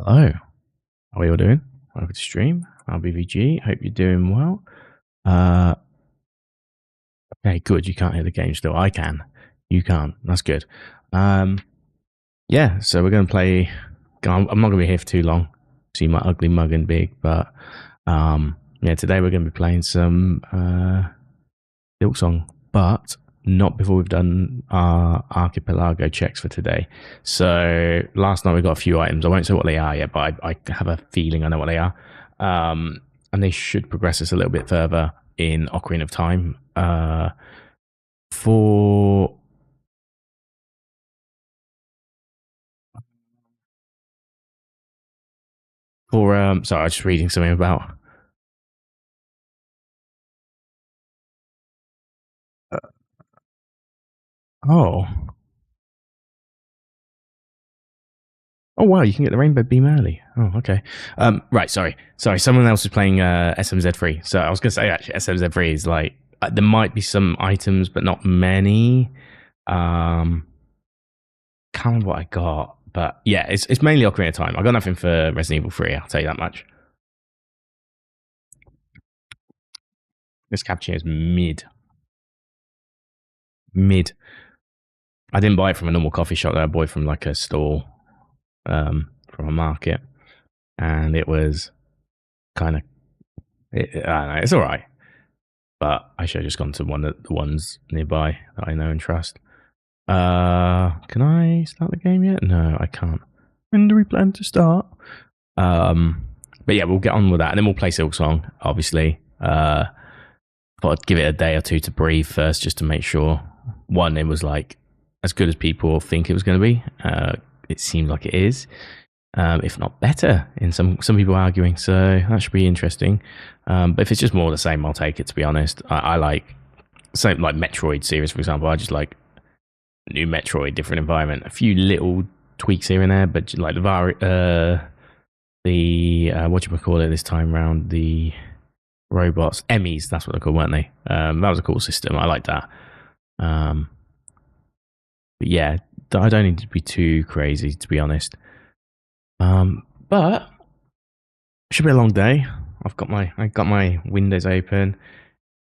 Hello, how are you all doing? Welcome to stream. I'm BVG. Hope you're doing well. Okay, good. You can't hear the game still. I can. You can't. That's good. Yeah. So we're going to play. I'm not going to be here for too long. See my ugly mug and big, but yeah. Today we're going to be playing some Silksong, but not before we've done our archipelago checks for today. So last night we got a few items. I won't say what they are yet, but I have a feeling I know what they are. And they should progress us a little bit further in Ocarina of Time. For sorry, I was just reading something about. Oh. Oh wow, you can get the rainbow beam early. Oh, okay. Right, sorry. Someone else is playing SMZ3. So I was gonna say actually SMZ3 is like there might be some items, but not many. Can't remember what I got, but yeah, it's mainly Ocarina of Time. I got nothing for Resident Evil 3. I'll tell you that much. This cappuccino is mid. I didn't buy it from a normal coffee shop. I bought it from like a store, from a market, and it was kind of. I don't know. It's all right, but I should have just gone to one of the ones nearby that I know and trust. Can I start the game yet? No, I can't. When do we plan to start? But yeah, we'll get on with that, and then we'll play Silksong. Obviously, thought I'd give it a day or two to breathe first, just to make sure. One, it was like as good as people think it was going to be. It seems like it is, if not better. In some people arguing, so that should be interesting. But if it's just more of the same, I'll take it. To be honest, I like same like Metroid series, for example. I just like new Metroid, different environment, a few little tweaks here and there, but like the what you call it this time round, the robots, Emmys, that's what they're called, weren't they? That was a cool system. I like that. But yeah, I don't need to be too crazy, to be honest. But it should be a long day. I got my windows open.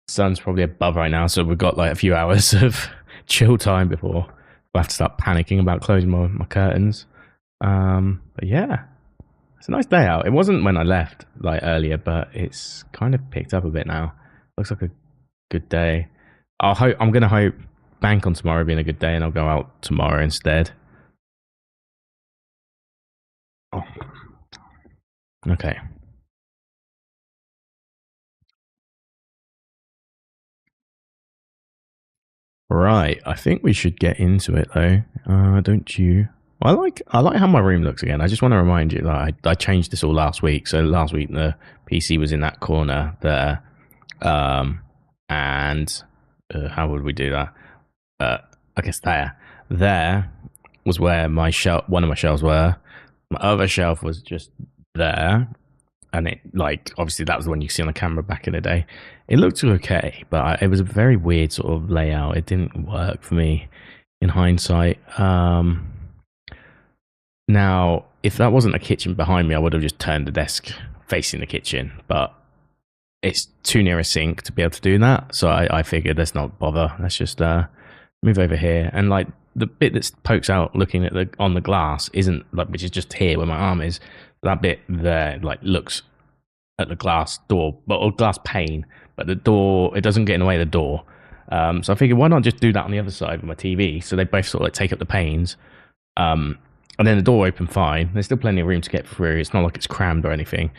Sun's probably above right now, so we've got like a few hours of chill time before we'll have to start panicking about closing my curtains. But yeah, it's a nice day out. It wasn't when I left like earlier, but it's kind of picked up a bit now. Looks like a good day. I'm gonna hope bank on tomorrow being a good day, and I'll go out tomorrow instead. Oh. Okay. Right, I think we should get into it though. Don't you? I like how my room looks again. I just want to remind you that I changed this all last week. So last week the PC was in that corner there, and how would we do that? I guess there was where one of my shelves were. My other shelf was just there, and it like obviously that was the one you see on the camera back in the day. It looked okay, but it was a very weird sort of layout. It didn't work for me in hindsight. Now, if that wasn't a kitchen behind me, I would have just turned the desk facing the kitchen, but it's too near a sink to be able to do that. So I figured let's not bother. Let's just move over here. And like the bit that pokes out looking at on the glass isn't like, which is just here where my arm is. That bit there like looks at the glass door, or glass pane, but the door, it doesn't get in the way of the door. So I figured why not just do that on the other side of my TV? So they both sort of like take up the panes. And then the door opened fine. There's still plenty of room to get through. It's not like it's crammed or anything.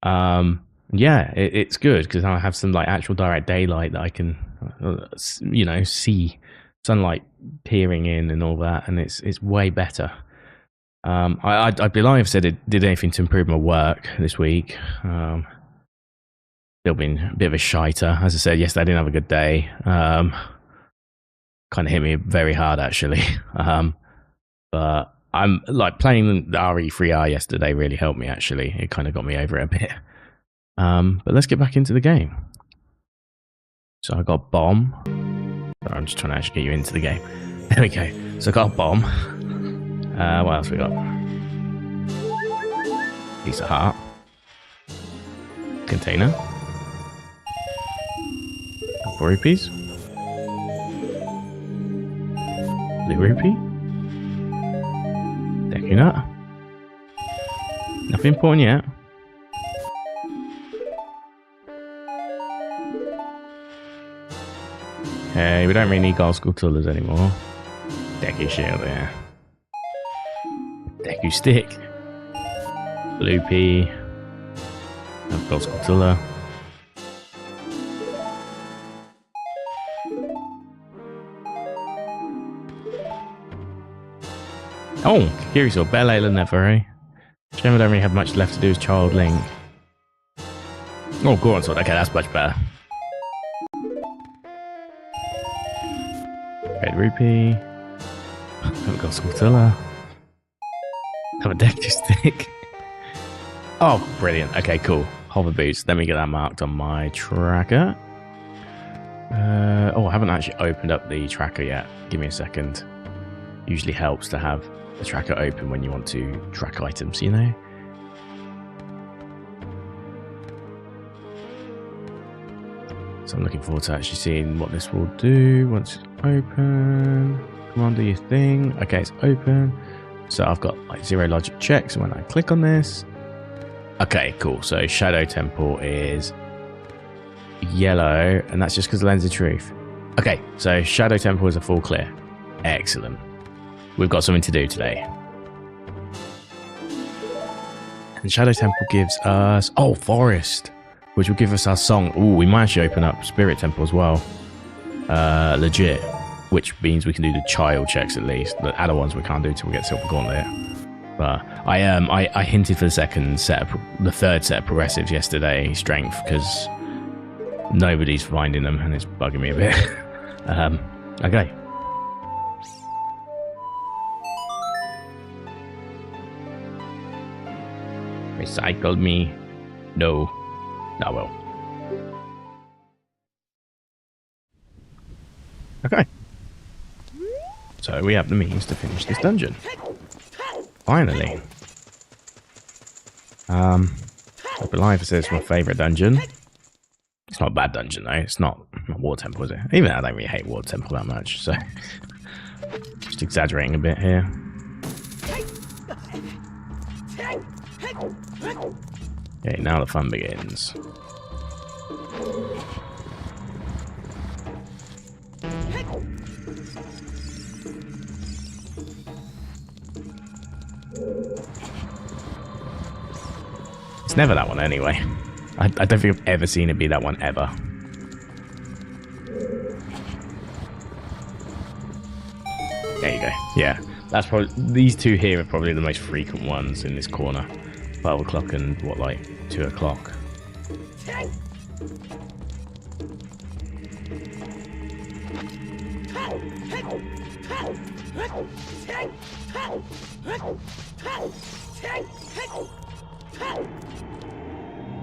Yeah, it's good because I have some like actual direct daylight that I can, see sunlight peering in and all that, and it's way better. I'd be lying if I said it did anything to improve my work this week. Still been a bit of a shiter. As I said yesterday, I didn't have a good day. Kind of hit me very hard actually. But I'm like playing the RE3R yesterday really helped me actually. It kind of got me over it a bit. But let's get back into the game. So I got bomb. I'm just trying to actually get you into the game. There we go. So I got a bomb. What else we got? Piece of heart. Container. 4 rupees. Blue rupee. Deku nut. Nothing important yet. Okay, we don't really need gold skulltulas anymore. Deku shield there. Deku stick. Blue pea. Gold skulltula. Oh, curious or Belle Ayla never, eh? Shame I don't really have much left to do as Child Link. Oh, Goron sword. Okay, that's much better. Red rupee. Haven't got Skulltula. Have a Deku stick. Oh, brilliant. Okay, cool. Hover boots. Let me get that marked on my tracker. I haven't actually opened up the tracker yet. Give me a second. Usually helps to have the tracker open when you want to track items, you know? So I'm looking forward to actually seeing what this will do once it's open. Come on, do your thing. Okay, it's open. So I've got like 0 logic checks when I click on this. Okay, cool. So Shadow Temple is yellow, and that's just because of Lens of Truth. Okay, so Shadow Temple is a full clear. Excellent. We've got something to do today. And Shadow Temple gives us... Oh, Forest, which will give us our song. Ooh, we might actually open up Spirit Temple as well. Legit. Which means we can do the child checks at least. The other ones we can't do until we get Silver Gauntlet. But I hinted for the third set of progressives yesterday, strength, because nobody's finding them and it's bugging me a bit. Okay. Recycle me. No. No, well. Okay. So we have the means to finish this dungeon. Finally. I'll be lying if it says it's my favourite dungeon. It's not a bad dungeon though. It's not War Temple, is it? Even though I don't really hate War Temple that much, so just exaggerating a bit here. Okay, now the fun begins. It's never that one anyway. I don't think I've ever seen it be that one ever. There you go. Yeah, that's probably, these two here are probably the most frequent ones in this corner. 12 o'clock and what, like 2 o'clock.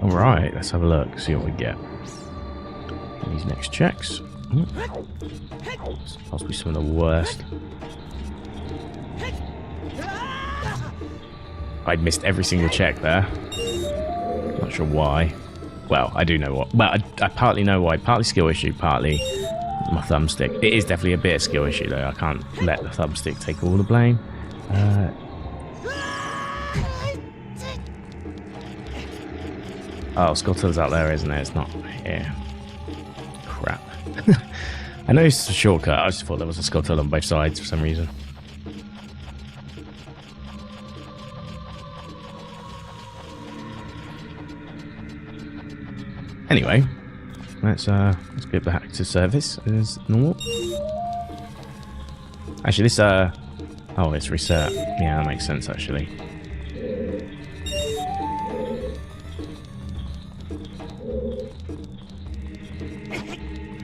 Alright, let's have a look, see what we get. These next checks. Possibly some of the worst. I missed every single check there. Not sure why. Well, I do know what. Well, I partly know why. Partly skill issue, partly my thumbstick. It is definitely a bit of skill issue, though. I can't let the thumbstick take all the blame. Oh, Skulltulla's out there, isn't it? It's not here. Crap. I know it's a shortcut. I just thought there was a Skulltulla on both sides for some reason. Anyway, let's get back to service as normal. Actually, this oh, it's reset. Yeah, that makes sense actually.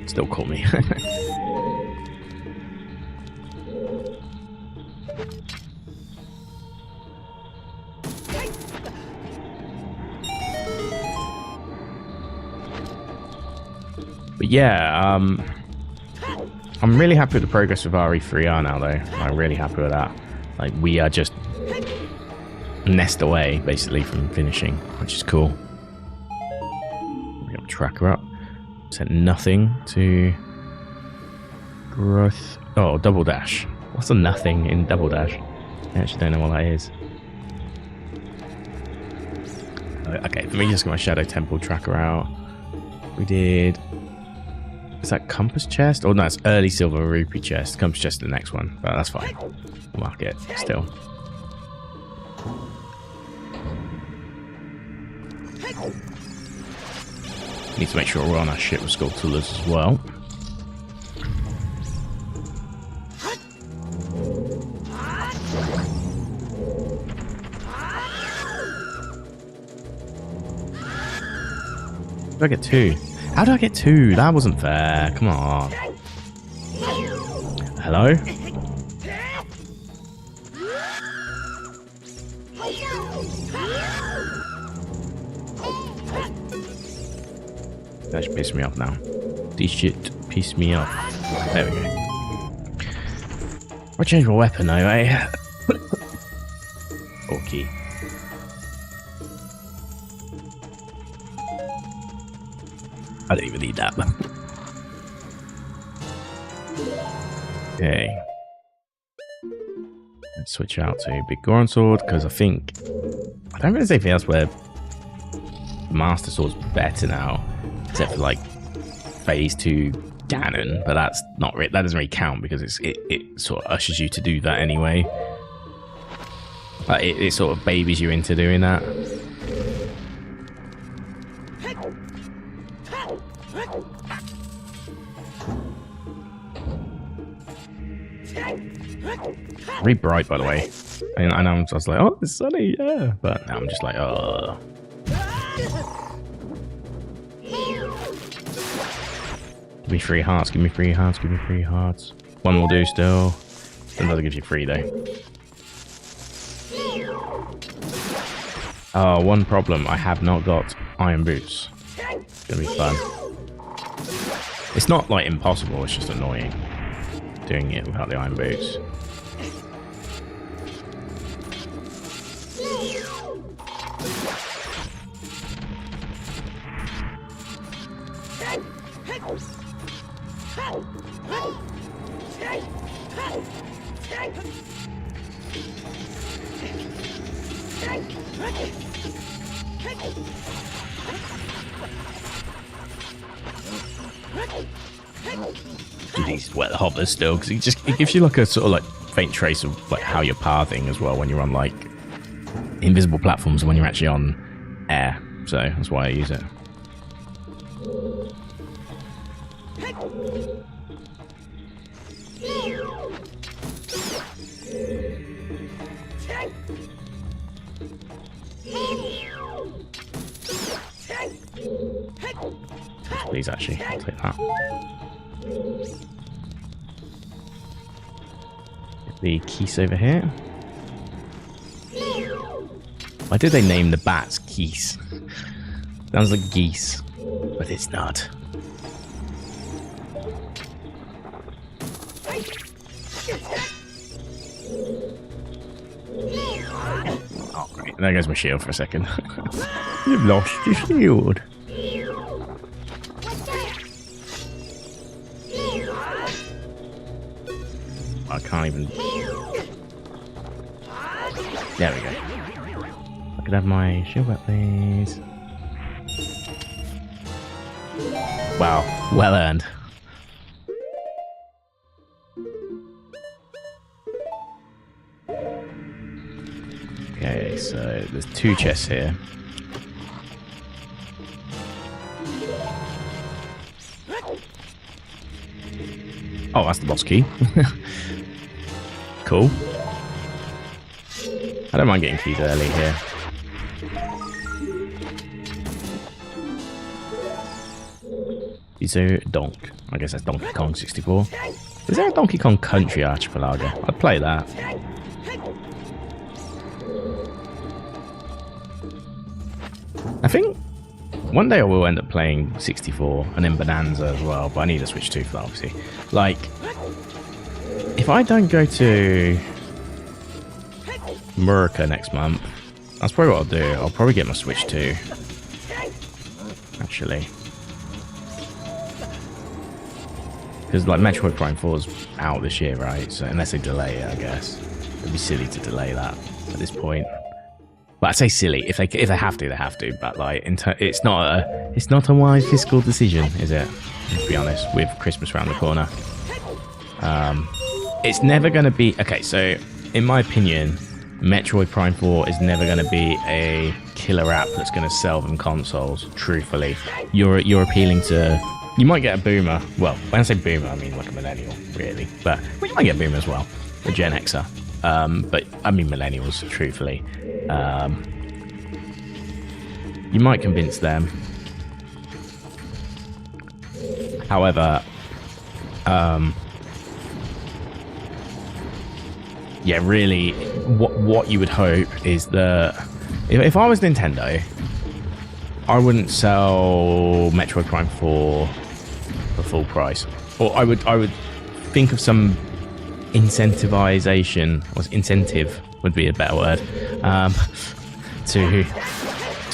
Still caught me. But yeah, I'm really happy with the progress of RE3R now, though. I'm really happy with that. Like, we are just nest away, basically, from finishing, which is cool. We're going to track her up. Set nothing to growth. Oh, double dash. What's a nothing in double dash? I actually don't know what that is. Okay, let me just get my Shadow Temple tracker out. We did... Is that Compass Chest? Oh no, it's early Silver Rupee Chest. Compass Chest is the next one, but that's fine. We'll mark it still. Need to make sure we're on our ship with Skulltullas as well. Did I get 2? How did I get 2? That wasn't fair. Come on. Hello? That should piss me off now. This shit piss me off. There we go. I'll change my weapon though, eh? Okay. I don't even need that. Okay. Let's switch out to Big Goron Sword, because I think... I don't really see anything else where Master Sword's better now, except for like Phase 2 Ganon, but that's not that doesn't really count because it sort of ushers you to do that anyway. Like it sort of babies you into doing that. Really bright, by the way. And I was like, oh, it's sunny, yeah. But now I'm just like, oh. Give me 3 hearts, give me 3 hearts, give me 3 hearts. 1 will do still. Another gives you 3 though. Oh, one problem. I have not got iron boots. It's gonna be fun. It's not like impossible, it's just annoying doing it without the iron boots. These wet hovers still, because it gives you like a sort of like faint trace of like how you're pathing as well when you're on like invisible platforms and when you're actually on air. So that's why I use it. Please, actually, I'll take that. Get the Keese over here. Why did they name the bats Keese? Sounds like geese, but it's not. Oh, great. there goes my shield for a second. You've lost your shield. I can't even... There we go. I could have my shield back, please. Wow, well earned. Okay, so there's 2 chests here. Oh, that's the boss key. Cool. I don't mind getting keys early here. So Donk. I guess that's Donkey Kong 64. Is there a Donkey Kong Country Archipelago? I'd play that. I think one day I will end up playing 64 and then Bonanza as well, but I need a Switch 2 for that, obviously. Like, if I don't go to Murica next month, that's probably what I'll do. I'll probably get my Switch 2. Actually. Because, like, Metroid Prime 4 is out this year, right? So, unless they delay it, I guess. It'd be silly to delay that at this point. But I say silly. If they have to, they have to. But like, it's not a wise fiscal decision, is it? To be honest, with Christmas around the corner, it's never going to be okay. So, in my opinion, Metroid Prime 4 is never going to be a killer app that's going to sell them consoles. Truthfully, you're appealing to. You might get a boomer. Well, when I say boomer, I mean like a millennial, really. But you might get a boomer as well, a Gen Xer. But I mean millennials, truthfully. You might convince them. However, yeah, really, what you would hope is that if I was Nintendo, I wouldn't sell Metroid Prime 4 for full price, or I would think of some incentivization, or incentive would be a better word,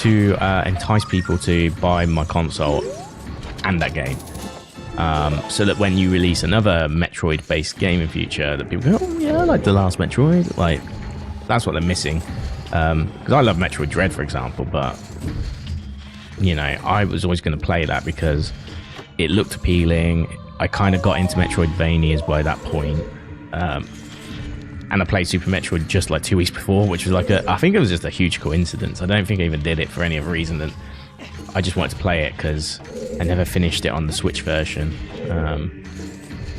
to entice people to buy my console and that game, so that when you release another Metroid-based game in future, that people go, oh yeah, I like the last Metroid. Like, that's what they're missing. Because I love Metroid Dread, for example, but you know, I was always going to play that because it looked appealing. I kind of got into Metroidvanias by that point. And I played Super Metroid just like 2 weeks before, which was like I think it was just a huge coincidence. I don't think I even did it for any other reason than I just wanted to play it because I never finished it on the Switch version.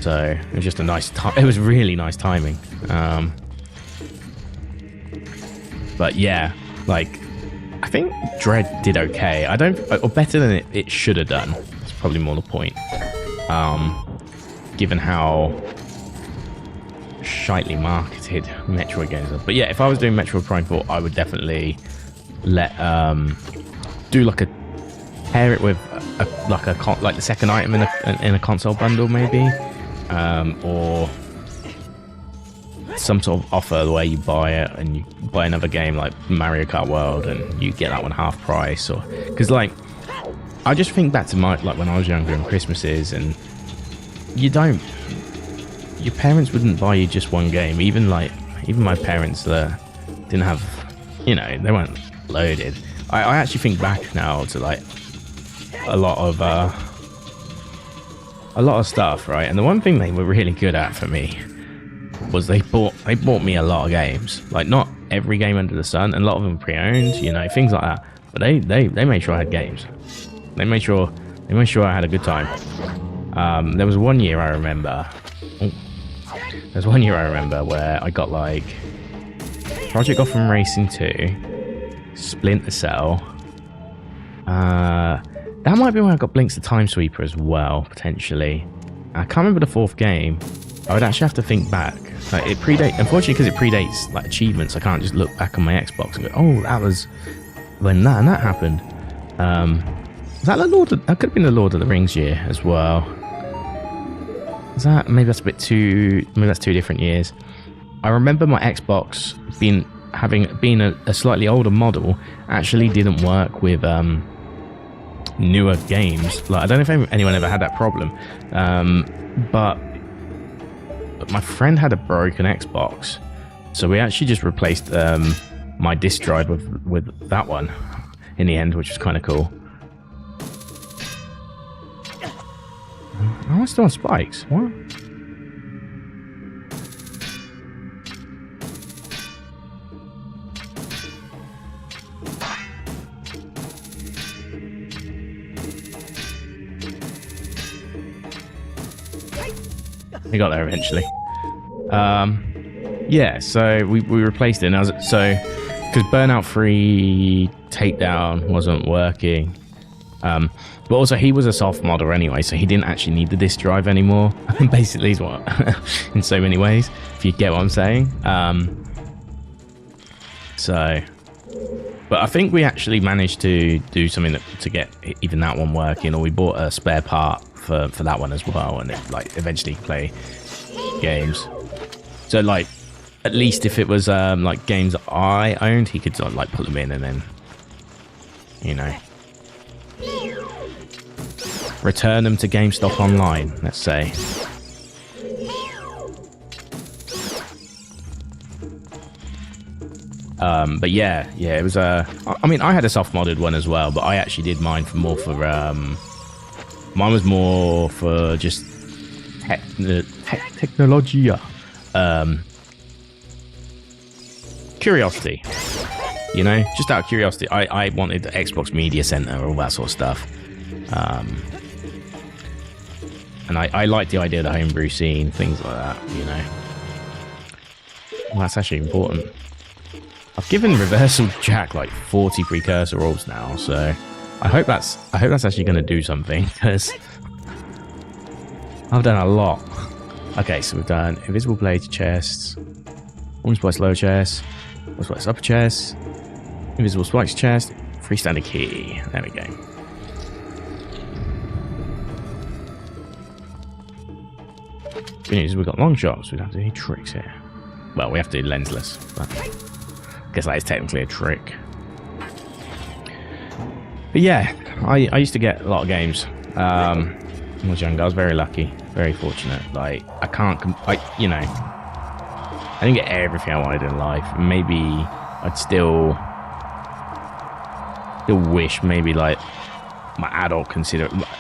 So it was just a nice time. It was really nice timing. But yeah, like, I think Dread did okay. Or better than it should have done. It's probably more the point. Given how shitely marketed Metroid games are. But yeah, if I was doing Metroid Prime 4, I would definitely let do like a pair it with like the second item in a console bundle maybe, or some sort of offer where you buy it and you buy another game like Mario Kart World and you get that one half price, or because like I just think back to like when I was younger and Christmases, and your parents wouldn't buy you just one game. Even my parents that didn't have, you know, they weren't loaded. I actually think back now to like a lot of stuff, right? And the one thing they were really good at for me was they bought me a lot of games. Like, not every game under the sun, and a lot of them pre-owned, you know, things like that. But they made sure I had games. They made sure I had a good time. There was one year I remember. Where I got like Project Gotham Racing 2, Splinter Cell. That might be where I got Blinks the Time Sweeper as well, potentially. I can't remember the fourth game. I would actually have to think back. Like, it predates, unfortunately, because it predates like achievements. I can't just look back on my Xbox and go, "Oh, that was when that happened." Was that that could have been the Lord of the Rings year as well. Is that maybe that's a bit too? Maybe that's 2 different years. I remember my Xbox being a slightly older model, actually didn't work with newer games. Like, I don't know if anyone ever had that problem, but my friend had a broken Xbox, so we actually just replaced my disk drive with that one in the end, which was kind of cool. Oh, I'm still on spikes. What? We got there eventually. Yeah, so we replaced it, and because Burnout 3 Takedown wasn't working, but also he was a soft modder anyway, so he didn't actually need the disk drive anymore. Basically, is what in so many ways, if you get what I'm saying. But I think we actually managed to do something to get even that one working, or we bought a spare part for that one as well, and it, like, eventually play games. So, like, at least if it was like games that I owned, he could sort of, like, put them in and then, you know, return them to GameStop online, let's say. But yeah, it was I mean, I had a soft modded one as well, but I actually did mine mine was more for just technology, curiosity, you know, just out of curiosity. I wanted the Xbox Media Center, all that sort of stuff, and I liked the idea of the homebrew scene, things like that, you know. Well, that's actually important. I've given Reversal Jack like 40 precursor orbs now, so I hope that's actually going to do something, because I've done a lot. Okay, so we've done invisible blade chests, orange splice lower chest, orange splice upper chest, invisible spikes chest, freestanding key. There we go. Good news, we've got long shots. We don't have to do any tricks here. Well, we have to do lensless, but I guess that is technically a trick. But yeah, I used to get a lot of games when I was younger. I was very lucky, very fortunate. Like, you know, I didn't get everything I wanted in life. Maybe I'd still wish maybe like my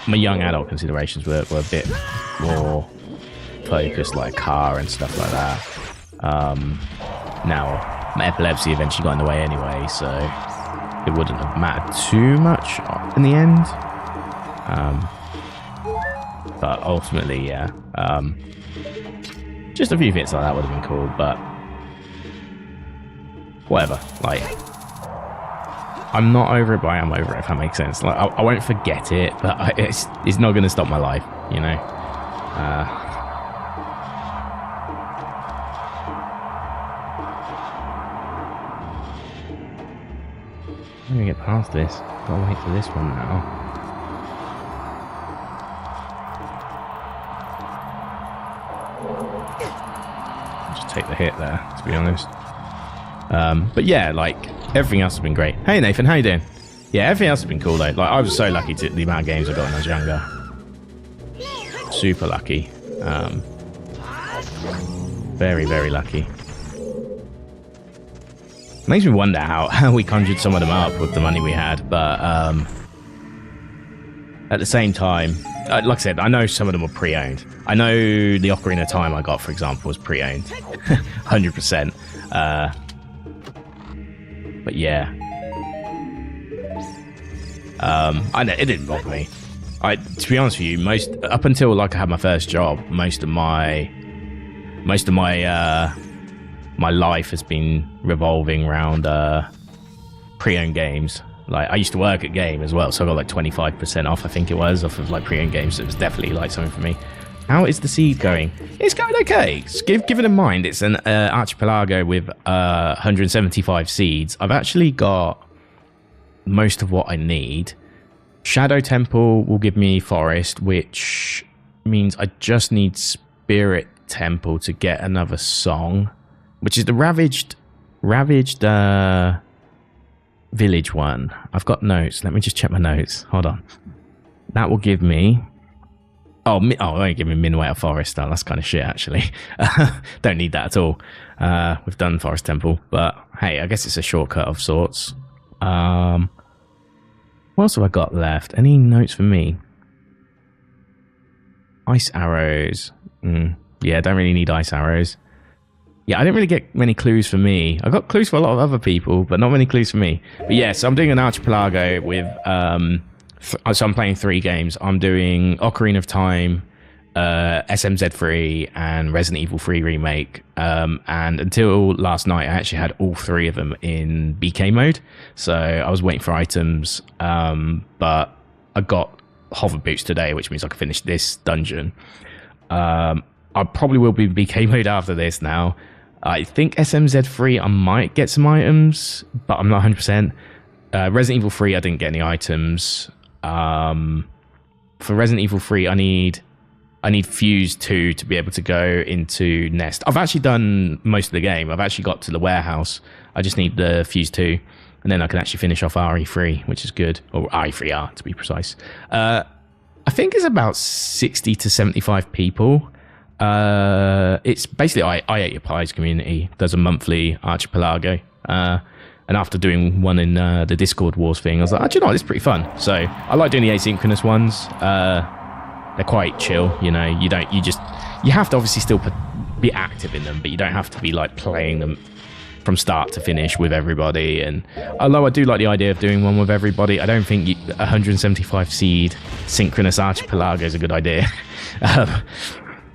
young adult considerations were a bit more focused, like car and stuff like that. Now my epilepsy eventually got in the way anyway, so it wouldn't have mattered too much in the end. But ultimately, yeah, just a few bits like that would have been cool, but whatever. Like, I'm not over it, but I am over it, if that makes sense. Like, I won't forget it, but it's not going to stop my life, you know. I'm going to get past this. Gotta wait for this one now. Just take the hit there, to be honest. But yeah, like, everything else has been great. Hey Nathan, how you doing? Yeah, everything else has been cool though. Like, I was so lucky to the amount of games I got when I was younger. Super lucky. Very, very lucky. Makes me wonder how we conjured some of them up with the money we had, but at the same time, like I said, I know some of them were pre-owned. I know the Ocarina of Time I got, for example, was pre-owned, 100%. But yeah, I know it didn't bother me. To be honest with you, up until like I had my first job, most of my my life has been revolving around pre-owned games. Like, I used to work at Game as well, so I got like 25% off, I think it was, off of like pre-owned games. So it was definitely like something for me. How is the seed going? It's going okay. Given in mind it's an archipelago with 175 seeds, I've actually got most of what I need. Shadow Temple will give me forest, which means I just need Spirit Temple to get another song, which is the Ravaged ravaged village one. I've got notes. Let me just check my notes. Hold on. That will give me... Oh, it won't give me Minwater Forest. Oh, that's kind of shit, actually. Don't need that at all. We've done Forest Temple. But, hey, I guess it's a shortcut of sorts. What else have I got left? Any notes for me? Ice arrows. Yeah, don't really need ice arrows. Yeah, I didn't really get many clues for me. I got clues for a lot of other people, but not many clues for me. But yeah, so I'm doing an archipelago with... so I'm playing 3 games. I'm doing Ocarina of Time, SMZ3, and Resident Evil 3 Remake. And until last night, I actually had all 3 of them in BK mode. So I was waiting for items, but I got hover boots today, which means I can finish this dungeon. I probably will be in BK mode after this now. I think SMZ3, I might get some items, but I'm not 100%. Resident Evil 3, I didn't get any items. For Resident Evil 3, I need Fuse 2 to be able to go into Nest. I've actually done most of the game. I've actually got to the warehouse. I just need the Fuse 2, and then I can actually finish off RE3, which is good. Or RE3R, to be precise. I think it's about 60 to 75 people. It's basically I Ate Your Pies community. There's a monthly archipelago. And after doing one in the Discord Wars thing, I was like, do you know what? It's pretty fun. So I like doing the asynchronous ones. They're quite chill, you know. You have to obviously still be active in them, but you don't have to be like playing them from start to finish with everybody. And although I do like the idea of doing one with everybody, I don't think 175 seed synchronous archipelago is a good idea.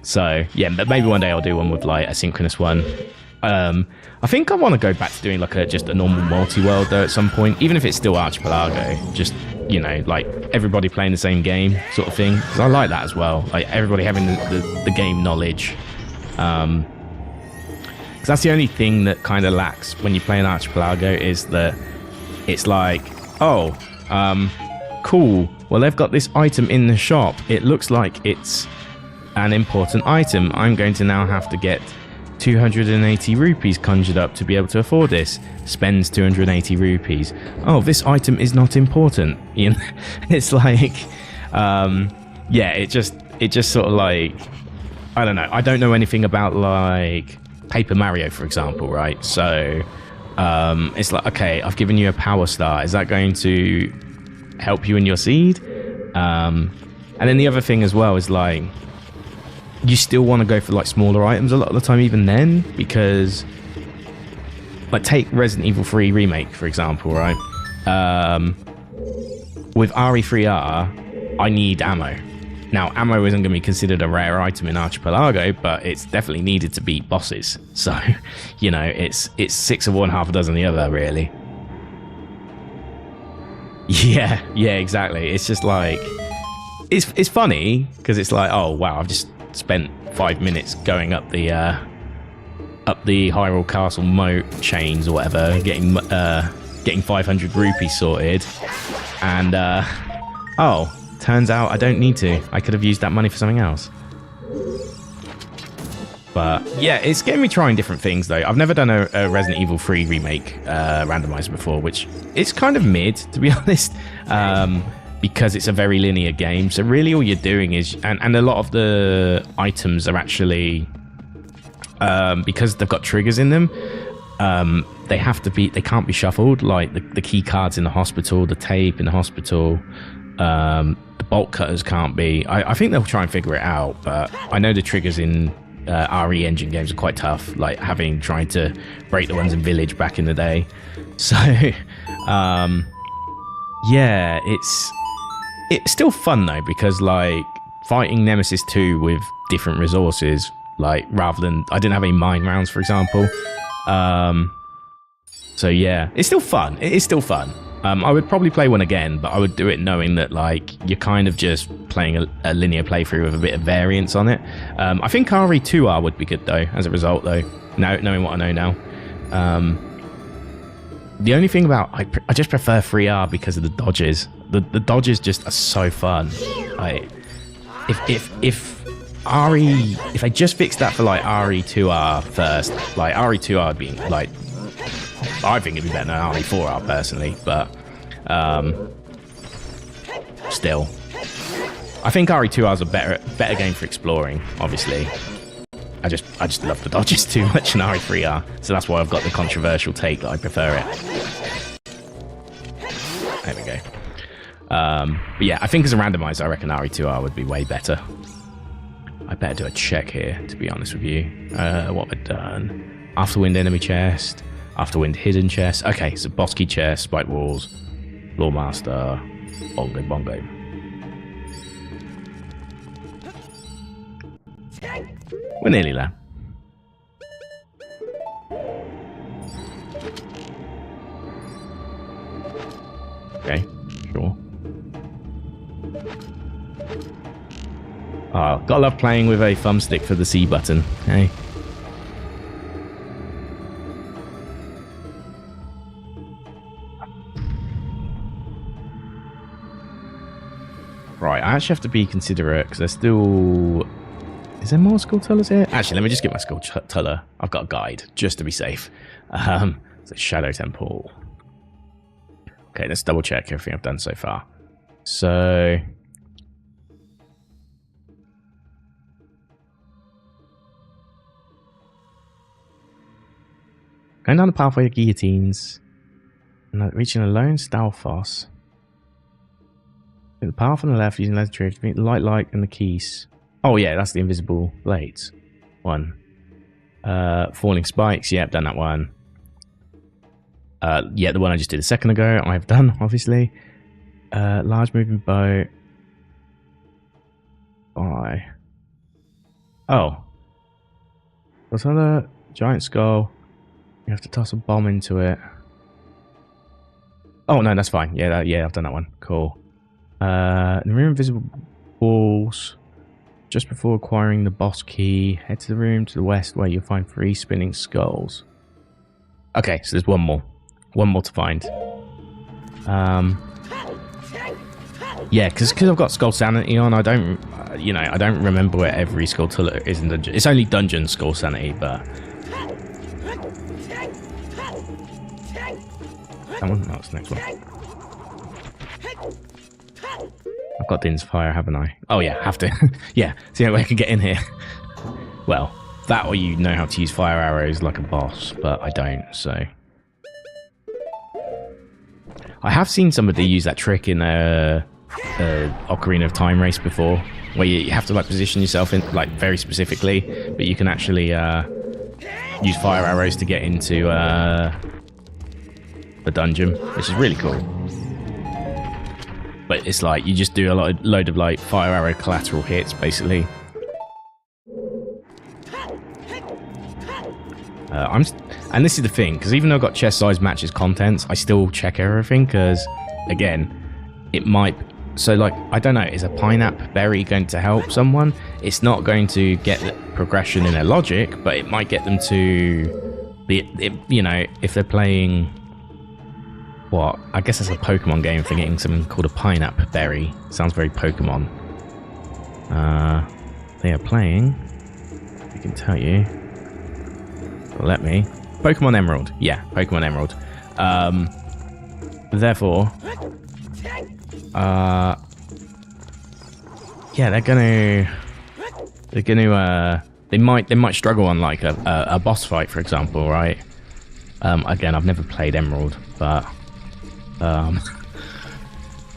So yeah, but maybe one day I'll do one with like a synchronous one. I think I want to go back to doing like just a normal multi-world though at some point, even if it's still archipelago, just, you know, like everybody playing the same game sort of thing, because I like that as well, like everybody having the game knowledge, because that's the only thing that kind of lacks when you play an archipelago, is that it's like, oh, cool, well they've got this item in the shop, it looks like it's an important item, I'm going to now have to get 280 rupees conjured up to be able to afford this. Spends 280 rupees. Oh, this item is not important. You know, it's like, yeah, it just sort of like, I don't know. I don't know anything about like Paper Mario, for example, right? So it's like, okay, I've given you a power star. Is that going to help you in your seed? And then the other thing as well is like, you still want to go for like smaller items a lot of the time even then, because like take Resident Evil 3 Remake for example, right? With RE3R I need ammo. Now ammo isn't going to be considered a rare item in Archipelago, but it's definitely needed to beat bosses, so you know, it's 6 of one, half a dozen the other really. Yeah, exactly. It's just like it's funny because it's like, oh wow, I've just spent 5 minutes going up the Hyrule Castle moat chains or whatever, getting 500 rupees sorted, and oh, turns out I don't need to. I could have used that money for something else. But yeah, it's getting me trying different things though. I've never done a Resident Evil 3 Remake randomizer before, which it's kind of mid, to be honest. Because it's a very linear game, so really all you're doing is, and a lot of the items are actually, because they've got triggers in them, they can't be shuffled, like the key cards in the hospital, the tape in the hospital, the bolt cutters can't be. I think they'll try and figure it out, but I know the triggers in RE engine games are quite tough, like trying to break the ones in Village back in the day. So yeah, it's still fun though, because like fighting Nemesis 2 with different resources, like rather than, I didn't have any mine rounds for example, so yeah, it's still fun. It is still fun. I would probably play one again, but I would do it knowing that like you're kind of just playing a linear playthrough with a bit of variance on it. I think RE2R would be good though, as a result though, knowing what I know now. The only thing about, I just prefer 3R because of the dodges. The dodges just are so fun. Like, if they just fixed that for like RE2R first, like RE2R would be like I think it'd be better than RE4R personally, but still, I think RE2R is a better game for exploring. Obviously, I just love the dodges too much in RE3R, so that's why I've got the controversial take that I prefer it. There we go. But yeah, I think as a randomizer, I reckon RE2R would be way better. I better do a check here, to be honest with you. What have I done? Afterwind enemy chest, Afterwind hidden chest. Okay, so boss key chest, spike walls, Lawmaster, bongo bongo. We're nearly there. Okay, sure. Oh, gotta love playing with a thumbstick for the C button, hey? Right, I actually have to be considerate because there's still... Is there more Skulltullers here? Actually, let me just get my Skulltuller. I've got a guide, just to be safe. So Shadow Temple. Okay, let's double check everything I've done so far. So... Going down the pathway of guillotines. And reaching a lone Stalfos. The path on the left using leather tree to meet the light and the keys. Oh yeah, that's the invisible blades. One. Falling spikes, yeah, I've done that one. Yeah, the one I just did a second ago, I've done, obviously. Large moving bow. Bye. Oh. What's another giant skull? You have to toss a bomb into it. Oh no, that's fine. Yeah, yeah, I've done that one. Cool. The room invisible walls. Just before acquiring the boss key, head to the room to the west where you'll find 3 spinning skulls. Okay, so there's one more. One more to find. Yeah, because I've got Skull Sanity on, I don't, I don't remember where every Skulltuller is in dungeon. It's only dungeon Skull Sanity, but... That one? No, it's the next one. I've got Din's Fire, haven't I? Oh yeah, have to. Yeah, see how I can get in here. Well, that or you know how to use fire arrows like a boss, but I don't, so... I have seen somebody use that trick in Ocarina of Time race before, where you have to like position yourself in like very specifically, but you can actually use fire arrows to get into the dungeon, which is really cool. But it's like you just do a load of like fire arrow collateral hits, basically. And this is the thing, because even though I've got chest size matches contents, I still check everything, because again, it might... So like, I don't know, is a pineapple berry going to help someone? It's not going to get the progression in their logic, but it might get them to be, if they're playing... What? I guess it's a Pokemon game for getting something called a pineapple berry. Sounds very Pokemon. They are playing... I can tell you... Let me. Pokemon Emerald. Yeah, Pokemon Emerald. Therefore, yeah, they might struggle on like a boss fight, for example, right? Again, I've never played Emerald, but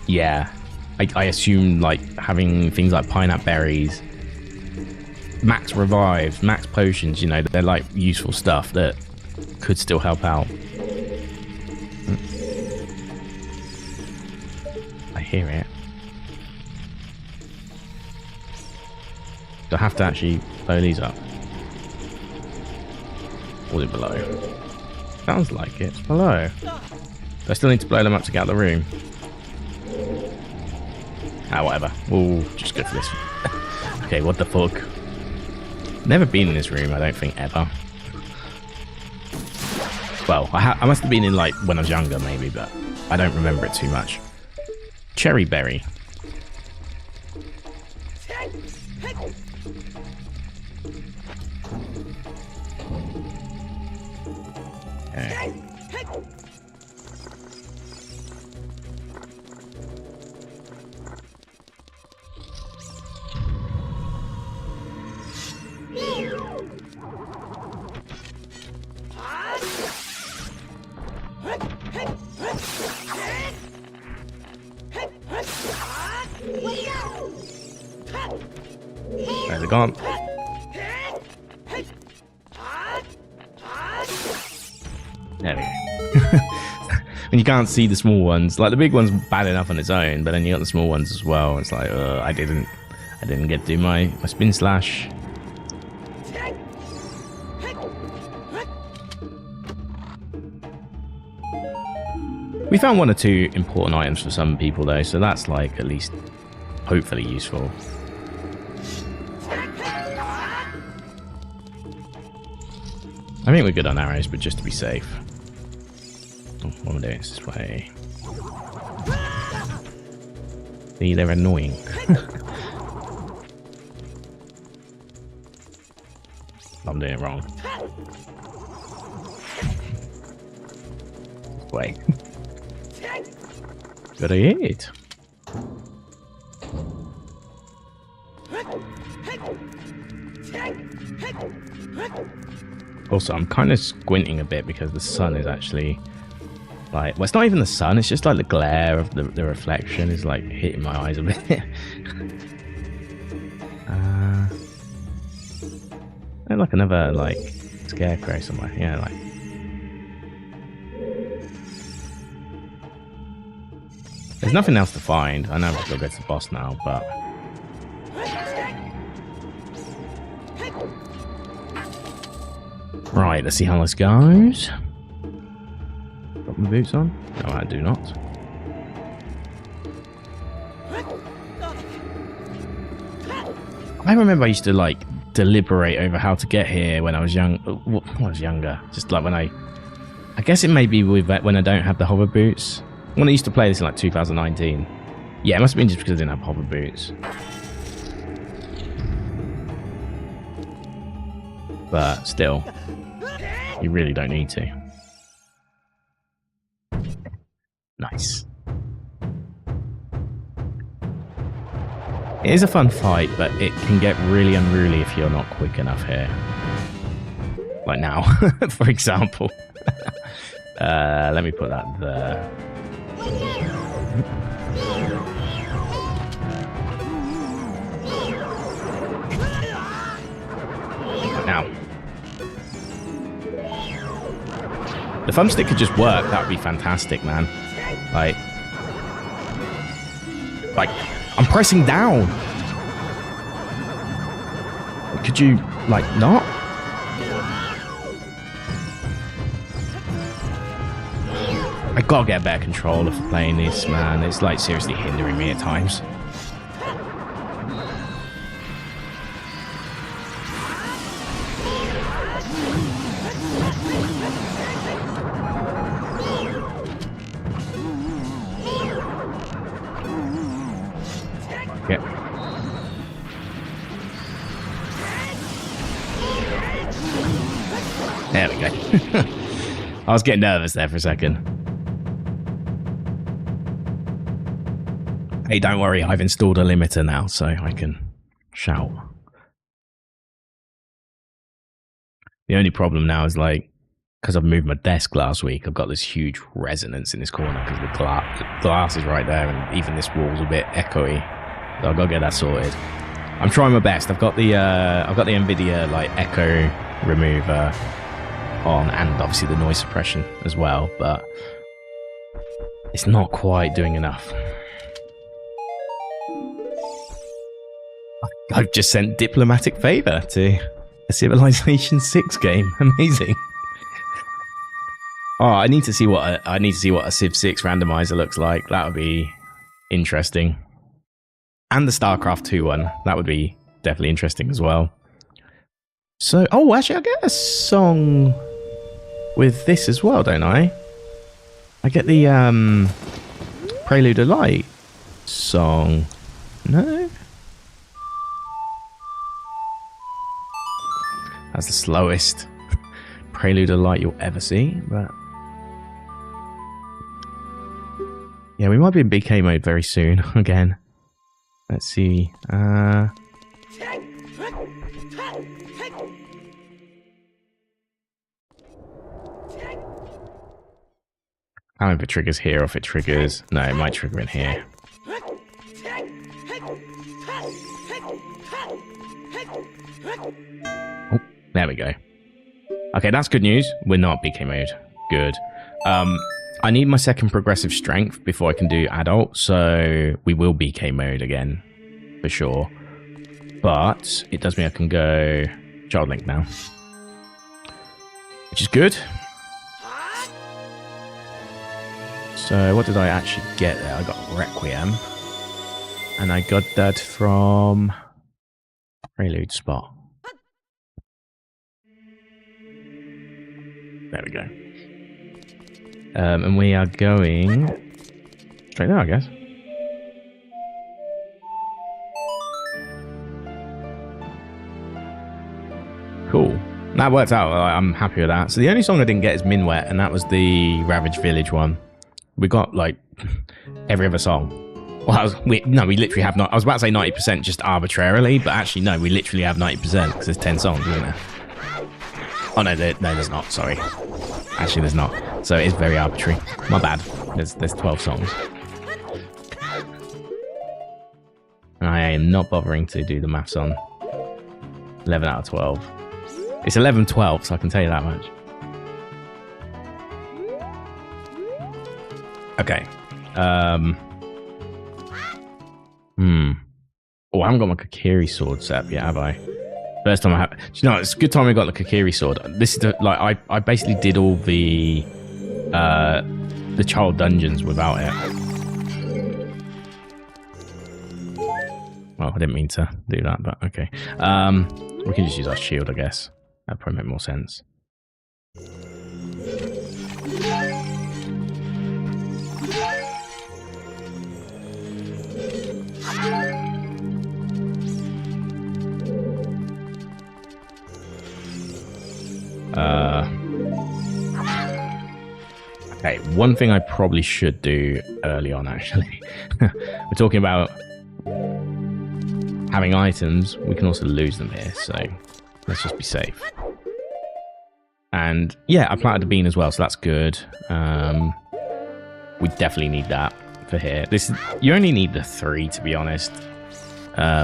yeah, I assume like having things like pineapple berries, max revives, max potions, they're like useful stuff that could still help out. I hear it. Do I have to actually blow these up? Or is it below? Sounds like it's below. Do I still need to blow them up to get out of the room? Ah, whatever. We'll just go for this. Okay, what the fuck? Never been in this room, I don't think, ever. Well, I must have been in, like, when I was younger, maybe, but I don't remember it too much. Cherry berry. Okay. There they gone. There we go. And you can't see the small ones. Like the big one's bad enough on its own, but then you got the small ones as well. It's like, I didn't get to do my spin slash. We found 1 or 2 important items for some people though, so that's like at least hopefully useful. I think we're good on arrows, but just to be safe. Oh, what am I doing this way? See, they're annoying. I'm doing it wrong. This way. Gotta hit. Also, I'm kind of squinting a bit because the sun is actually like, well, it's not even the sun, it's just like the glare of the reflection is like hitting my eyes a bit. Like another like scarecrow somewhere. Yeah, like. There's nothing else to find. I know I've got to go to the boss now, but right, let's see how this goes. Got my boots on? No, I do not. I remember I used to like deliberate over how to get here when I was young. When I was younger, just like when I guess it may be with when I don't have the hover boots. When I used to play this in like 2019. Yeah, it must have been just because I didn't have hover boots. But still, you really don't need to. Nice. It is a fun fight, but it can get really unruly if you're not quick enough here. Like now, for example. Let me put that there. Now, the thumbstick could just work. That would be fantastic, man. Like I'm pressing down. Could you, like, not? I gotta get better control of playing this, man. It's like seriously hindering me at times. Yeah. There we go. I was getting nervous there for a second. Hey, don't worry, I've installed a limiter now, so I can shout. The only problem now is, like, because I've moved my desk last week, I've got this huge resonance in this corner because the glass is right there, and even this wall's a bit echoey. So I've got to get that sorted. I'm trying my best. I've got the NVIDIA like echo remover on, and obviously the noise suppression as well, but it's not quite doing enough. I've just sent diplomatic favor to a Civilization 6 game. Amazing. Oh, I need to see what a Civ 6 randomizer looks like. That would be interesting. And the StarCraft 2 one. That would be definitely interesting as well. So, oh, actually, I get a song with this as well, don't I? I get the Prelude of Light song. No? That's the slowest Prelude of Light you'll ever see, but Yeah, we might be in BK mode very soon again. Let's see. I don't know if it triggers here or if it triggers... No, it might trigger in here. Oh, there we go. Okay, that's good news. We're not BK mode. Good. I need my second progressive strength before I can do adult, so we will BK mode again, for sure. But it does mean I can go Child Link now, which is good. So what did I actually get there? I got Requiem, and I got that from Prelude Spot. There we go. And we are going straight there, I guess. Cool. That worked out. I'm happy with that. So the only song I didn't get is Minwet, and that was the Ravage Village one. We got like every other song. Well, we literally have not. I was about to say 90% just arbitrarily, but actually no, we literally have 90% because there's 10 songs, isn't there? Oh no, there's not. Sorry, actually there's not. So it's very arbitrary. My bad. There's 12 songs. I am not bothering to do the maths on 11 out of 12. It's 11/12, so I can tell you that much. Okay. Oh, I haven't got my Kokiri sword set up yet, have I? First time I have. You know, it's a good time I got the Kokiri sword. This is like I basically did all the child dungeons without it. Well, I didn't mean to do that, but okay. We can just use our shield, I guess. That'd probably make more sense. Okay, one thing I probably should do early on, actually. We're talking about having items. We can also lose them here, so let's just be safe. And yeah, I planted a bean as well, so that's good. We definitely need that for here. You only need the 3, to be honest.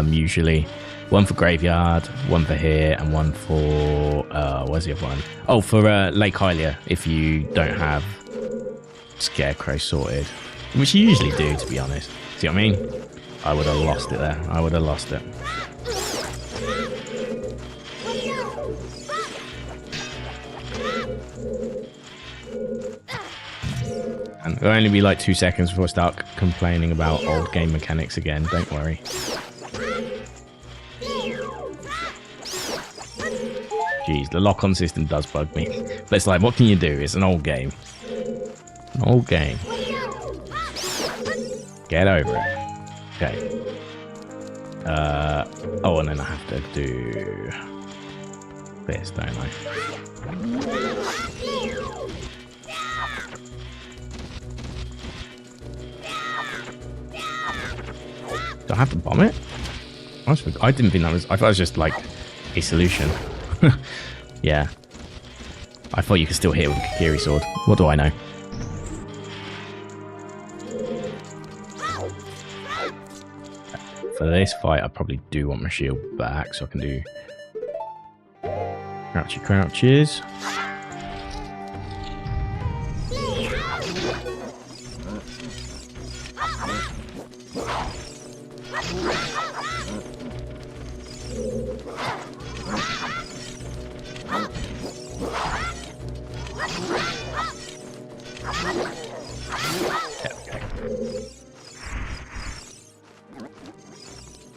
Usually, one for graveyard, one for here, and one for where's the other one? Oh, for Lake Hylia, if you don't have Scarecrow sorted, which you usually do, to be honest. See what I mean? I would have lost it there. I would have lost it. And it'll only be like 2 seconds before I start complaining about old game mechanics again. Don't worry. Jeez, the lock-on system does bug me. But it's like, what can you do? It's an old game. An old game. Get over it. Okay. Oh, and then I have to do this, don't I? Do I have to bomb it? I didn't think that was... I thought it was just like a solution. Yeah. I thought you could still hit it with a Kokiri sword. What do I know? For this fight, I probably do want my shield back, so I can do crouchy crouches.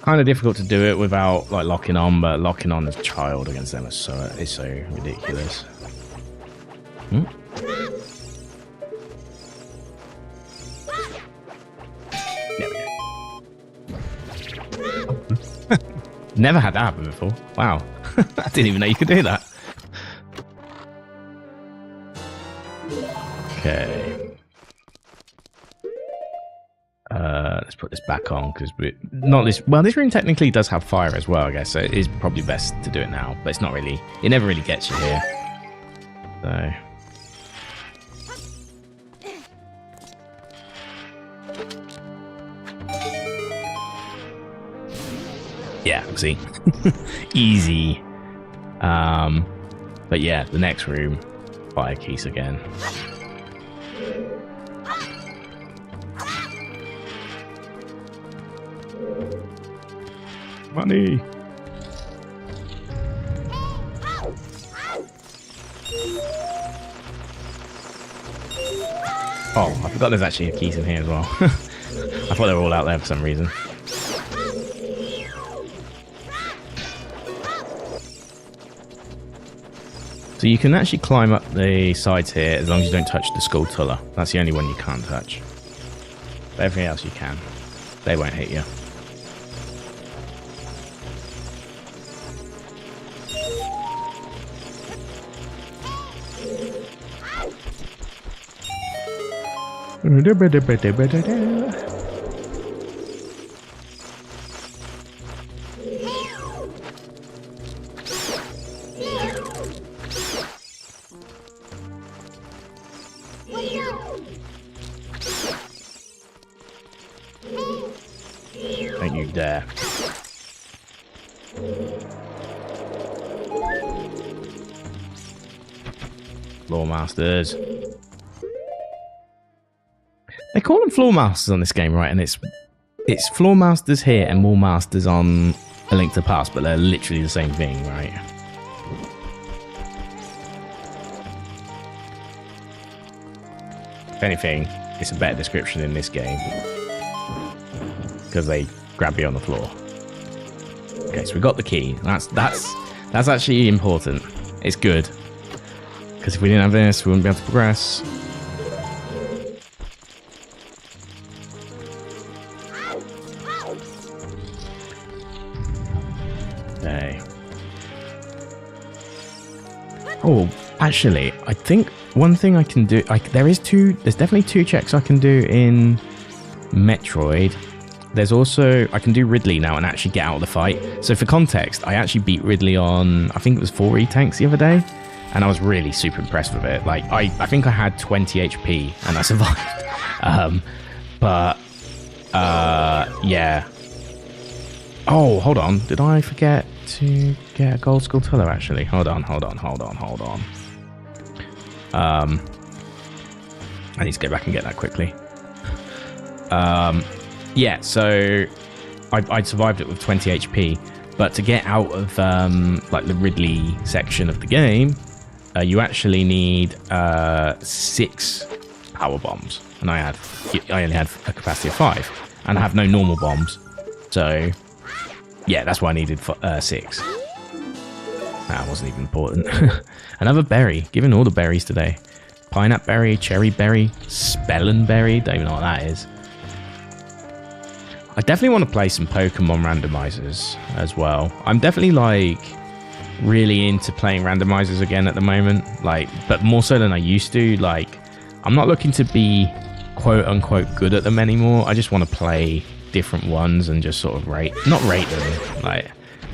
Kind of difficult to do it without like locking on, but locking on as a child against them is so ridiculous. There we go. Never had that happen before. Wow. I didn't even know you could do that. Okay. put this back on because this room technically does have fire as well, I guess, so it is probably best to do it now, but it's not really, it never really gets you here. So yeah, see. Easy. But yeah, the next room, fire keys again. Money. Oh, I forgot there's actually a keys in here as well. I thought they were all out there for some reason. So you can actually climb up the sides here as long as you don't touch the Skulltula. That's the only one you can't touch. But everything else you can. They won't hit you. Don't you dare. Floor Masters. They call them Floor Masters on this game, right? And it's Floor Masters here and More Masters on A Link to the Past, but they're literally the same thing, right? If anything, it's a better description in this game because they grab you on the floor. Okay, so we got the key. That's actually important. It's good because if we didn't have this, we wouldn't be able to progress. Okay. Oh, actually, I think one thing I can do, there's definitely 2 checks I can do in Metroid. There's also, I can do Ridley now and actually get out of the fight. So for context, I actually beat Ridley on, I think it was 4 retanks the other day, and I was really super impressed with it. Like, I think I had 20 HP and I survived. Yeah. Oh, hold on. Did I forget to get a gold Skulltula actually? Hold on. I need to go back and get that quickly. Yeah, so I survived it with 20 HP, but to get out of like the Ridley section of the game, you actually need 6 power bombs, and I only had a capacity of 5, and I have no normal bombs, so yeah, that's why I needed 6. That wasn't even important. Another berry, giving all the berries today. Pineapple berry, cherry berry, spellin berry, don't even know what that is. I definitely want to play some Pokemon randomizers as well. I'm definitely like really into playing randomizers again at the moment, like, but more so than I used to. Like, I'm not looking to be quote unquote good at them anymore. I just want to play different ones and just sort of not rate them. Like,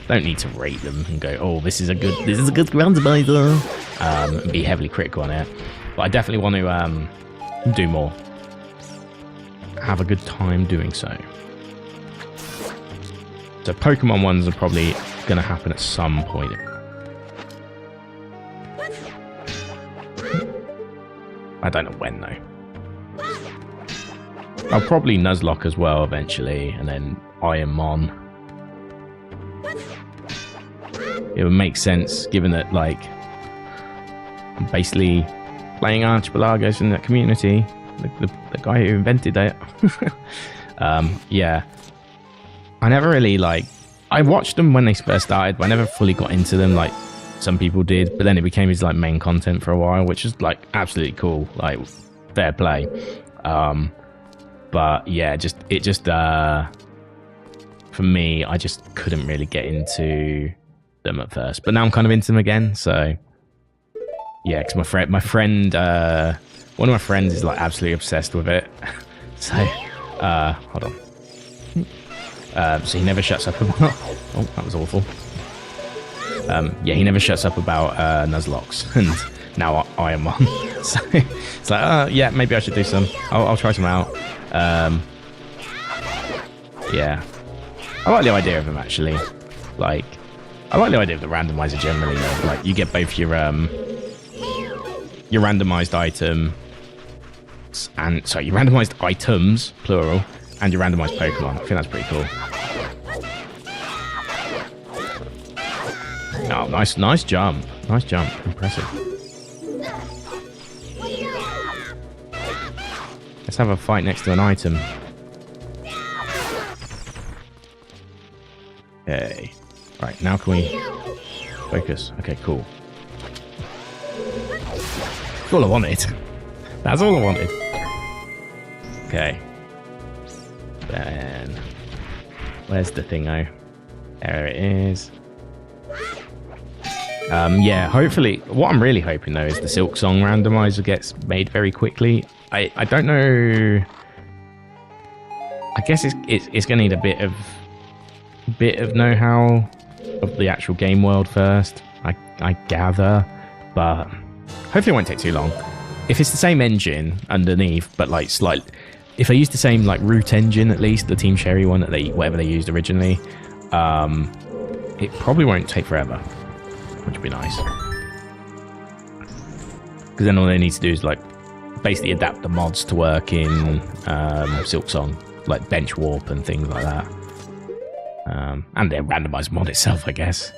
don't need to rate them and go, oh, this is a good randomizer, and be heavily critical on it. But I definitely want to do more. Have a good time doing so. So Pokemon ones are probably going to happen at some point. I don't know when though. I'll probably Nuzlocke as well eventually, and then Ironmon. It would make sense given that, like, I'm basically playing Archipelagos in that community. The guy who invented it. Yeah. I never really, like, I watched them when they first started, but I never fully got into them like some people did. But then it became his, like, main content for a while, which is, like, absolutely cool. Like, fair play. But yeah, for me, I just couldn't really get into them at first. But now I'm kind of into them again, so yeah, because my friend, one of my friends is, like, absolutely obsessed with it. So, hold on. So he never shuts up about... Oh, that was awful. Yeah, he never shuts up about Nuzlocke, and now I am one. So it's like, yeah, maybe I should do some. I'll try some out. Yeah. I like the idea of them, actually. Like, I like the idea of the randomizer generally, though. Like, you get both your randomized item... and sorry, your randomized items, plural, and your randomized Pokemon. I think that's pretty cool. Oh, nice jump. Nice jump. Impressive. Let's have a fight next to an item. Okay. Right, now can we focus? Okay, cool. That's all I wanted. That's all I wanted. Okay. Then... where's the thingo? There it is. Yeah, hopefully... what I'm really hoping, though, is the Silksong randomizer gets made very quickly. I don't know... I guess it's going to need a bit of know-how of the actual game world first, I gather. But hopefully it won't take too long. If it's the same engine underneath, but like slight... if they use the same like root engine, at least, the Team Cherry one, that whatever they used originally, it probably won't take forever. Which would be nice. Because then all they need to do is like basically adapt the mods to work in Silksong, like bench warp and things like that. And their randomized mod itself, I guess.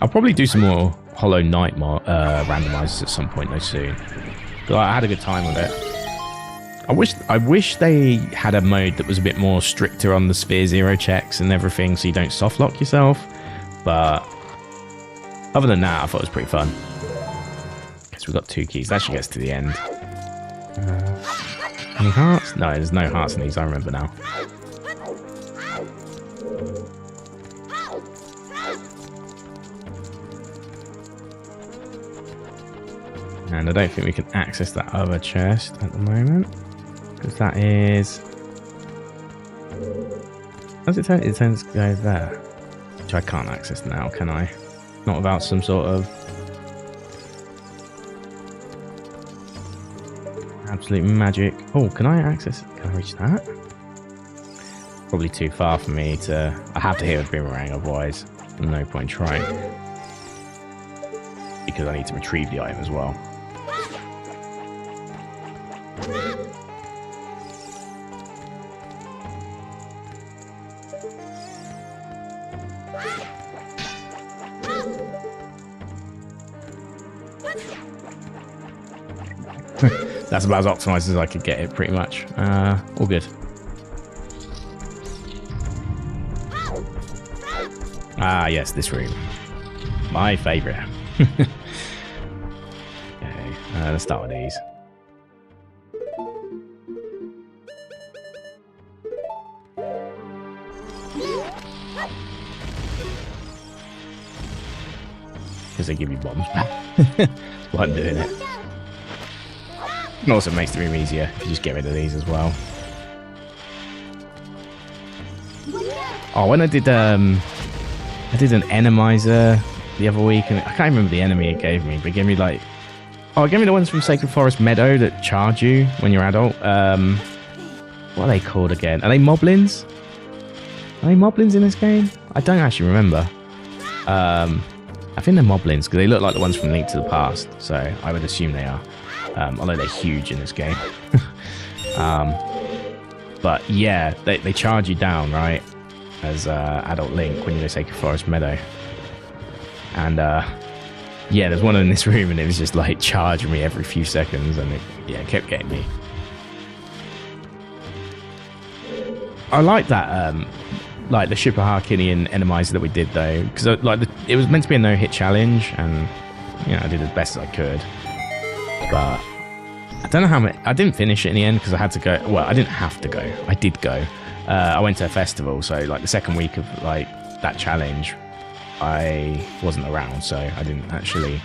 I'll probably do some more Hollow Knight randomizers at some point though soon. But I had a good time with it. I wish they had a mode that was a bit more stricter on the Sphere Zero checks and everything, so you don't soft lock yourself. But other than that, I thought it was pretty fun. Guess we've got 2 keys. That should get us to the end. Any hearts? No, there's no hearts in these. I remember now. And I don't think we can access that other chest at the moment. Because that is... does it turn? It turns to go there. Which I can't access now, can I? Not without some sort of... absolute magic. Oh, can I access... can I reach that? Probably too far for me to... I have to hit a boomerang, otherwise no point trying. Because I need to retrieve the item as well. That's about as optimized as I could get it, pretty much. All good. Ah, yes, this room. My favourite. Okay, let's start with these. Because they give you bombs back. Why I'm doing it. It also makes the room easier if you just get rid of these as well. Oh, when I did an enemizer the other week, and I can't remember the enemy it gave me, but it gave me like... oh, it gave me the ones from Sacred Forest Meadow that charge you when you're adult. What are they called again? Are they moblins? Are they moblins in this game? I don't actually remember. I think they're moblins, because they look like the ones from Link to the Past, so I would assume they are. Although they're huge in this game. But yeah, they charge you down, right? As adult Link when you go Sacred Forest Meadow. And yeah, there's one in this room and it was just like charging me every few seconds, and it kept getting me. I like that, like the Super Harkinian enemizer that we did though, because like it was meant to be a no-hit challenge, and you know I did as best as I could. But I don't know how many... I didn't finish it in the end because I had to go... well, I didn't have to go. I did go. I went to a festival, so like the second week of like that challenge, I wasn't around, so I didn't actually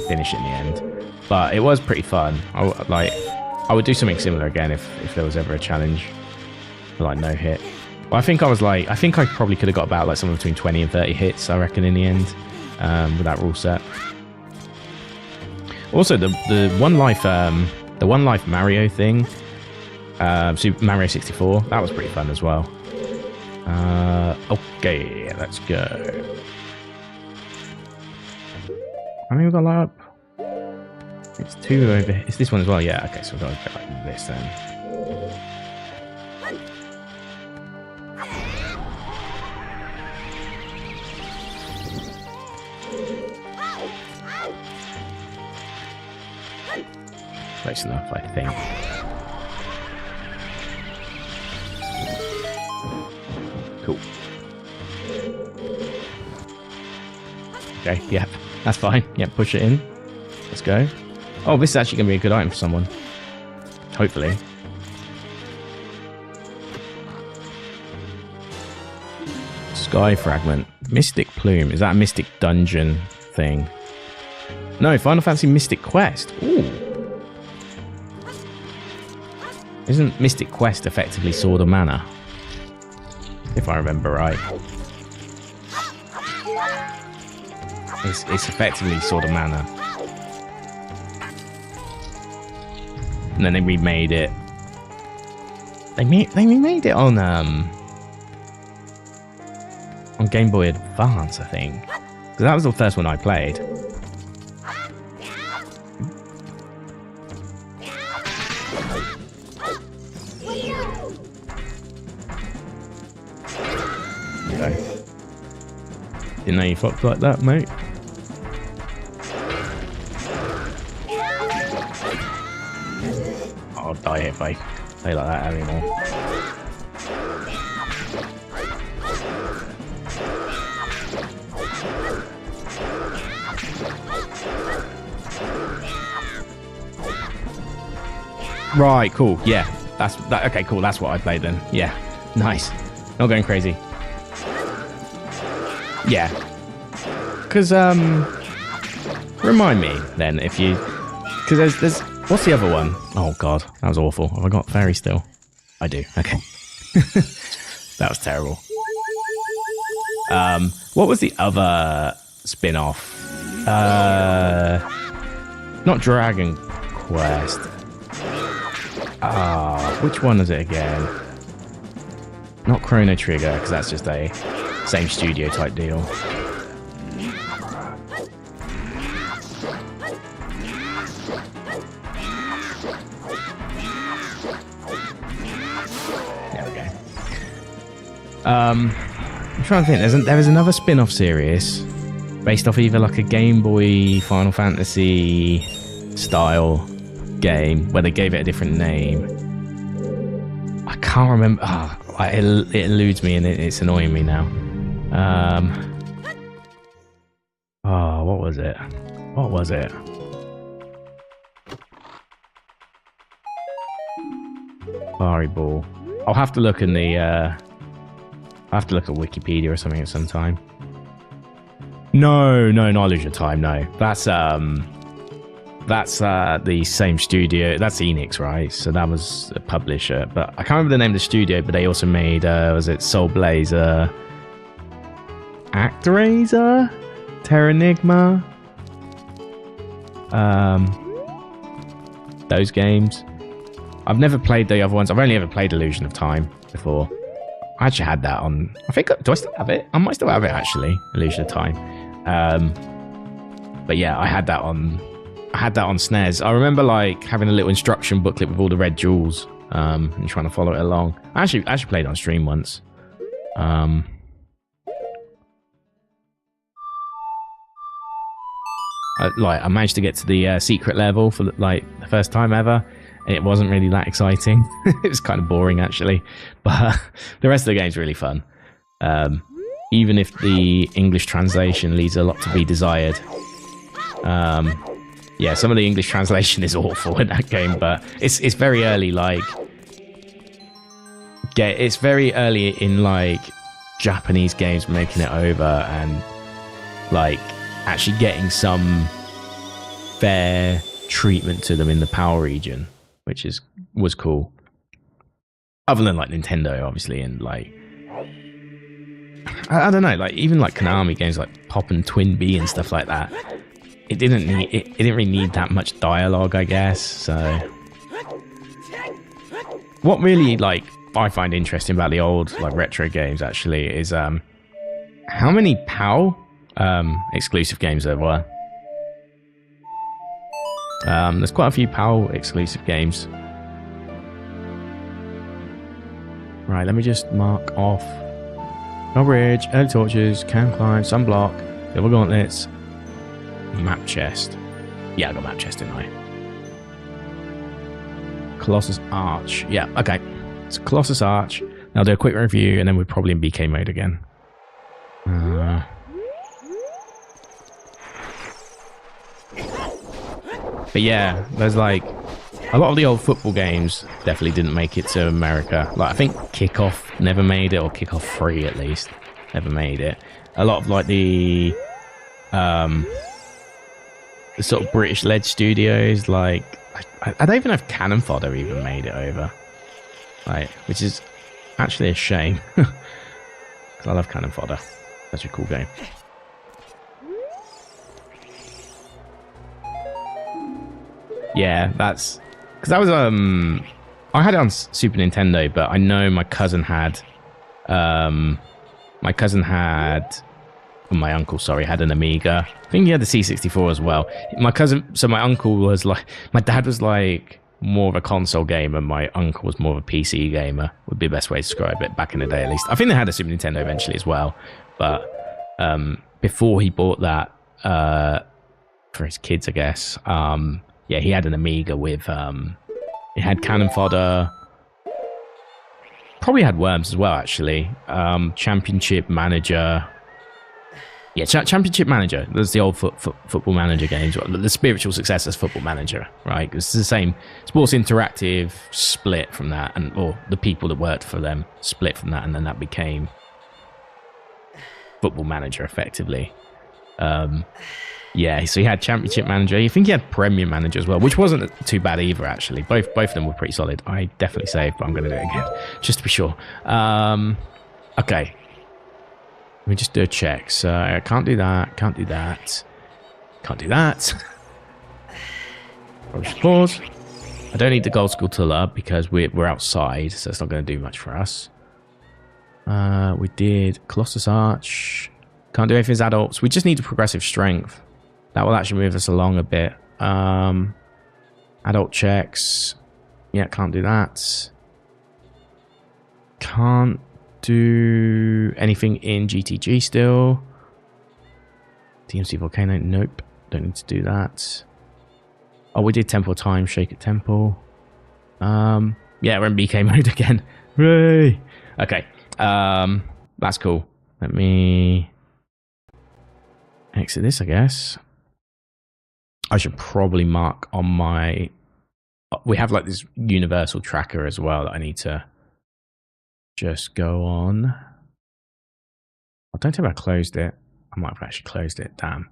finish it in the end. But it was pretty fun. I would do something similar again if there was ever a challenge. like no hit. Well, I think I probably could have got about like somewhere between 20 and 30 hits, I reckon, in the end, with that rule set. Also, the one life Mario thing, Super Mario 64, that was pretty fun as well. Okay, let's go. How many we got light up? It's 2 over here. It's this one as well, yeah. Okay, so we've got to go like this then. Close enough, I think. Cool. Okay, yeah, that's fine. Yeah, push it in. Let's go. Oh, this is actually going to be a good item for someone. Hopefully. Sky Fragment. Mystic Plume. Is that a Mystic Dungeon thing? No, Final Fantasy Mystic Quest. Ooh. Isn't Mystic Quest effectively Sword of Mana? If I remember right. It's effectively Sword of Mana. And then they remade it. They remade it on Game Boy Advance, I think. Because that was the first one I played. Okay. Didn't know you fucked like that, mate. I'll die if I play like that anymore. Right, cool. Yeah, that's that. Okay, cool. That's what I played then. Yeah, nice. Not going crazy. Yeah, because remind me then if you, because there's what's the other one? Oh god, that was awful. Have I got fairy still? I do. Okay, that was terrible. What was the other spin-off? Not Dragon Quest. Which one is it again? Not Chrono Trigger, because that's just a same studio type deal. There we go. I'm trying to think. There was another spin-off series based off either like a Game Boy Final Fantasy style game where they gave it a different name. I can't remember. It eludes me and it's annoying me now. What was it? What was it? Fiery Ball. I'll have to look in the. I'll have to look at Wikipedia or something at some time. No, not Illusion of Time. No, that's the same studio. That's Enix, right? So that was a publisher. But I can't remember the name of the studio, but they also made, was it Soul Blazer? Actraiser? Terranigma? Those games. I've never played the other ones. I've only ever played Illusion of Time before. I actually had that on... I think... Do I still have it? I might still have it, actually. Illusion of Time. But yeah, I had that on SNES. I remember like having a little instruction booklet with all the red jewels and trying to follow it along. I actually played on stream once. I managed to get to the secret level for like the first time ever, and it wasn't really that exciting. It was kind of boring actually, but the rest of the game's really fun. Even if the English translation leaves a lot to be desired. Yeah, some of the English translation is awful in that game, but it's very early, like... it's very early in, like, Japanese games making it over and, like, actually getting some fair treatment to them in the PAL region, which was cool. other than like Nintendo, obviously, and like I don't know, like even like Konami games like Pop and Twin B and stuff like that. It didn't really need that much dialogue, I guess. So, what really like I find interesting about the old like retro games actually is how many PAL exclusive games there were. There's quite a few PAL exclusive games. Right, let me just mark off. No bridge, early torches, can climb, sunblock, silver gauntlets, map chest. Yeah, I got map chest, didn't I? Colossus Arch. Yeah, okay. It's Colossus Arch. I'll do a quick review and then we're probably in BK mode again. But yeah, there's like a lot of the old football games definitely didn't make it to America. Like I think Kickoff never made it, or Kickoff 3 at least never made it. A lot of like the sort of British-led studios, like I don't even know if Cannon Fodder even made it over, like, which is actually a shame because I love Cannon Fodder. Such a cool game. Yeah, that's because that was I had it on Super Nintendo, but I know my cousin had my uncle, sorry, had an Amiga. I think he had the C64 as well. My uncle was like, my dad was like more of a console gamer. My uncle was more of a PC gamer, would be the best way to describe it, back in the day at least. I think they had a Super Nintendo eventually as well, but before he bought that for his kids, I guess, yeah, he had an Amiga with, it had Cannon Fodder, probably had Worms as well, actually. Championship Manager. Yeah, Championship Manager. That's the old Football Manager games. The spiritual successor is Football Manager, right? It's the same. Sports Interactive split from that, or the people that worked for them split from that, and then that became Football Manager, effectively. Yeah, so he had Championship Manager. I think he had Premier Manager as well, which wasn't too bad either, actually. Both of them were pretty solid. I definitely saved, but I'm going to do it again, just to be sure. Okay. Let me just do a check. So I can't do that, can't do that, can't do that. Probably should pause. I don't need the gold sculptura because we're outside, so it's not going to do much for us. We did Colossus Arch. Can't do anything as adults. We just need progressive strength. That will actually move us along a bit. Adult checks. Yeah, can't do that. Can't do anything in GTG still. DMC Volcano. Nope. Don't need to do that. Oh, we did Temple Time. Shake at Temple. Yeah, we're in BK mode again. Hooray! Okay. That's cool. Let me exit this, I guess. I should probably mark on my... We have like this universal tracker as well that I need to just go on. I don't think I closed it. I might have actually closed it. Damn.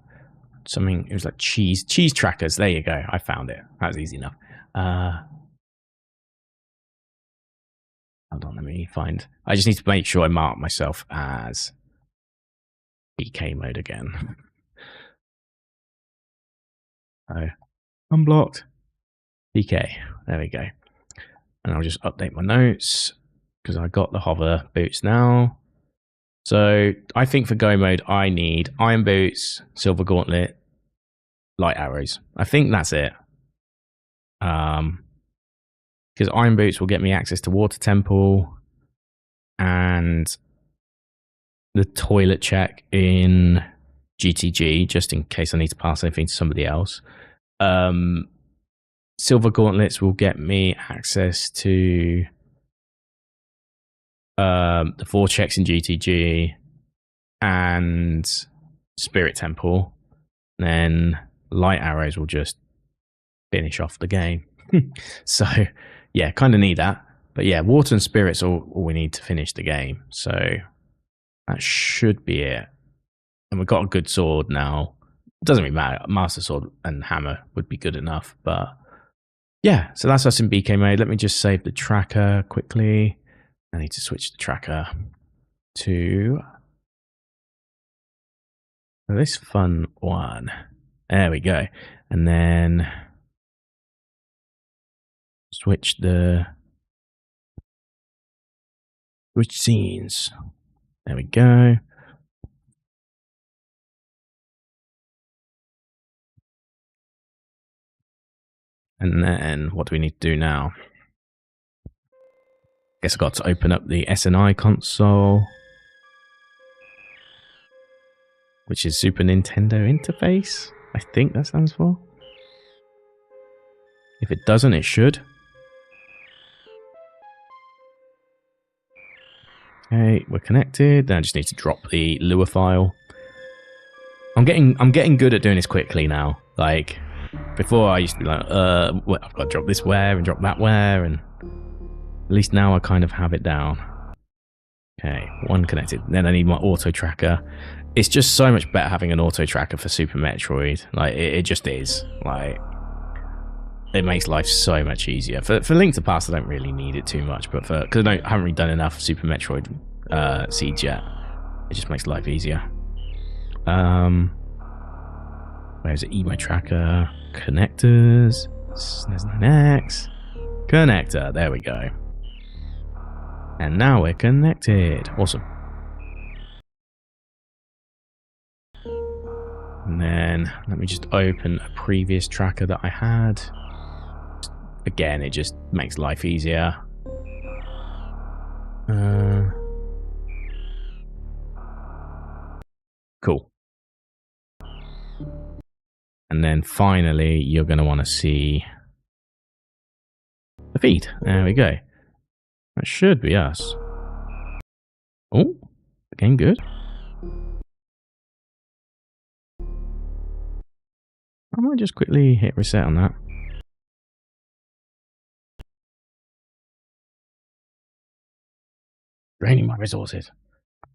Something, it was like cheese trackers. There you go. I found it. That was easy enough. Hold on, let me find... I just need to make sure I mark myself as BK mode again. So, unblocked. BK. There we go. And I'll just update my notes because I got the hover boots now. So I think for go mode, I need iron boots, silver gauntlet, light arrows. I think that's it. Because iron boots will get me access to water temple and the toilet check in GTG, just in case I need to pass anything to somebody else. Silver gauntlets will get me access to the 4 checks in GTG and Spirit Temple. Then light arrows will just finish off the game. So yeah, kind of need that. But yeah, water and spirits all we need to finish the game. So that should be it. And we've got a good sword now. It doesn't really matter. Master Sword and Hammer would be good enough. But yeah, so that's us in BK mode. Let me just save the tracker quickly. I need to switch the tracker to this fun one. There we go. And then switch scenes. There we go. And then what do we need to do now? Guess I got to open up the SNI console, which is Super Nintendo Interface. I think that stands for. If it doesn't, it should. Okay, we're connected. Then I just need to drop the Lua file. I'm getting good at doing this quickly now. Like before, I used to be like, I've got to drop this where and drop that where, and at least now I kind of have it down. Okay, one connected. Then I need my auto tracker. It's just so much better having an auto tracker for Super Metroid. Like it just is. Like it makes life so much easier. For Link to the Past, I don't really need it too much, but because I haven't really done enough Super Metroid seeds yet, it just makes life easier. Where's it? Emo tracker, connectors, SNES 9X, connector. There we go. And now we're connected. Awesome. And then let me just open a previous tracker that I had. Again, it just makes life easier. Cool. And then finally, you're going to want to see the feed. There we go. That should be us. Oh, game good. I might just quickly hit reset on that. Draining my resources. Let's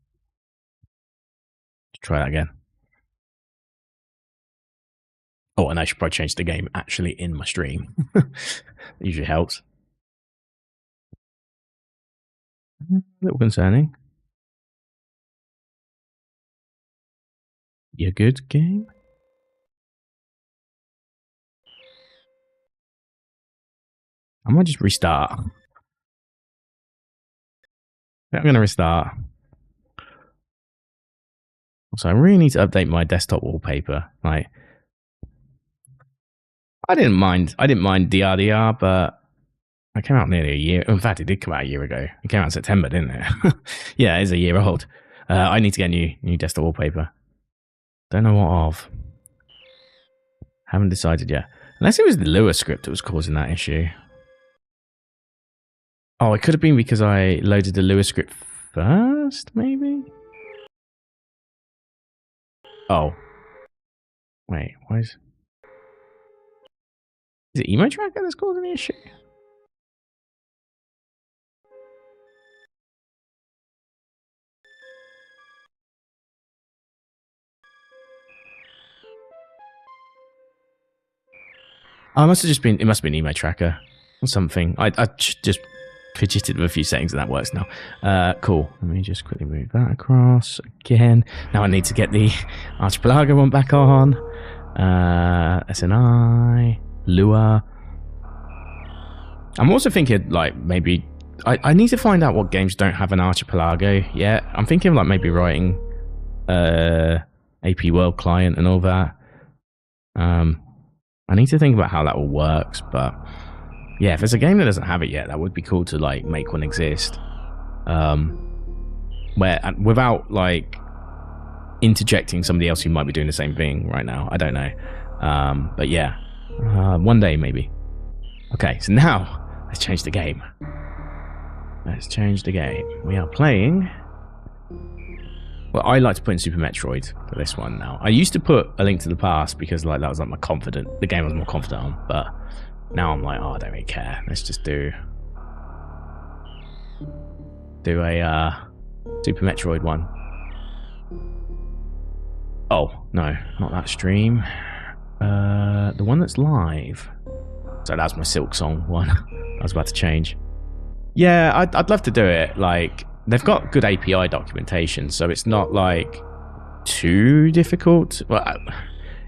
try that again. Oh, and I should probably change the game actually in my stream. That usually helps. A little concerning. You good, game? I might just restart. I'm going to restart. So I really need to update my desktop wallpaper. Like, I didn't mind DRDR, but it came out nearly a year. In fact, it did come out a year ago. It came out in September, didn't it? Yeah, it is a year old. I need to get new desktop wallpaper. Don't know what of. Haven't decided yet. Unless it was the Lua script that was causing that issue. Oh, it could have been because I loaded the Lua script first, maybe? Oh. Wait, why is it Emo Tracker that's causing the issue? Oh, it must have been Emo Tracker or something. I just fidgeted with a few settings and that works now. Cool. Let me just quickly move that across again. Now I need to get the Archipelago one back on. SNI, Lua. I'm also thinking like maybe I need to find out what games don't have an Archipelago yet. I'm thinking like maybe writing AP World client and all that. I need to think about how that all works, but yeah, if there's a game that doesn't have it yet, that would be cool to like make one exist. Where without like interjecting somebody else who might be doing the same thing right now. I don't know. But yeah, one day maybe. Okay, so now let's change the game. Let's change the game. We are playing. Well, I like to put in Super Metroid for this one now. I used to put A Link to the Past because like that was like the game I was more confident on, but now I'm like, oh, I don't really care. Let's just do a Super Metroid one. Oh, no, not that stream. The one that's live. So that's my Silksong one. I was about to change. Yeah, I'd love to do it. Like, they've got good API documentation, so it's not like too difficult. Well,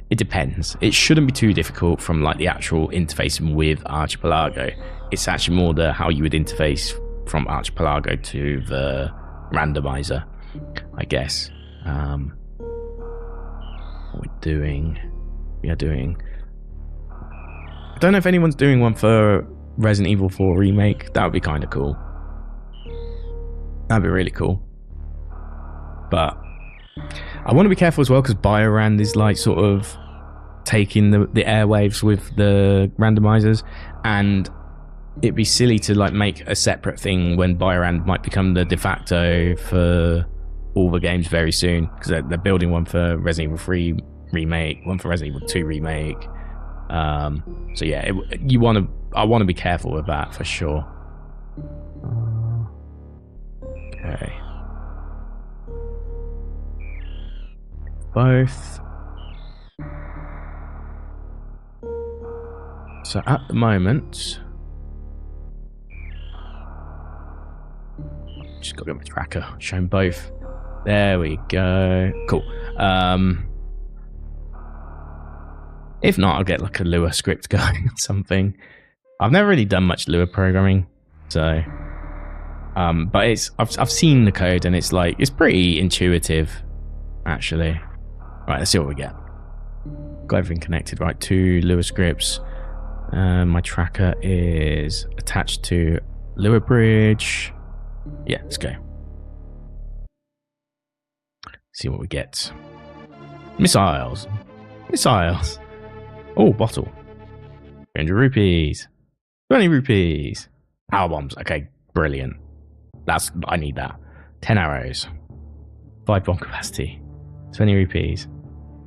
it depends. It shouldn't be too difficult from like the actual interfacing with Archipelago. It's actually more the how you would interface from Archipelago to the randomizer, I guess. What we're doing, we are doing. I don't know if anyone's doing one for Resident Evil 4 Remake. That would be kind of cool. That'd be really cool. But I want to be careful as well because Biorand is like sort of taking the airwaves with the randomizers, and it'd be silly to like make a separate thing when Biorand might become the de facto for all the games very soon, because they're building one for Resident Evil 3 Remake, one for Resident Evil 2 Remake. So yeah, I want to be careful with that for sure. Okay. Both. So at the moment, just got to get my tracker. Show them both. There we go. Cool. If not, I'll get like a Lua script going or something. I've never really done much Lua programming, so but I've seen the code and it's like it's pretty intuitive, actually. Right, let's see what we get. Got everything connected, right? 2 Lua scripts. My tracker is attached to Lua bridge. Yeah, let's go. See what we get. Missiles. Missiles. Oh, bottle. 300 rupees. 20 rupees. Power bombs. Okay, brilliant. I need that. 10 arrows. 5 bomb capacity. 20 rupees.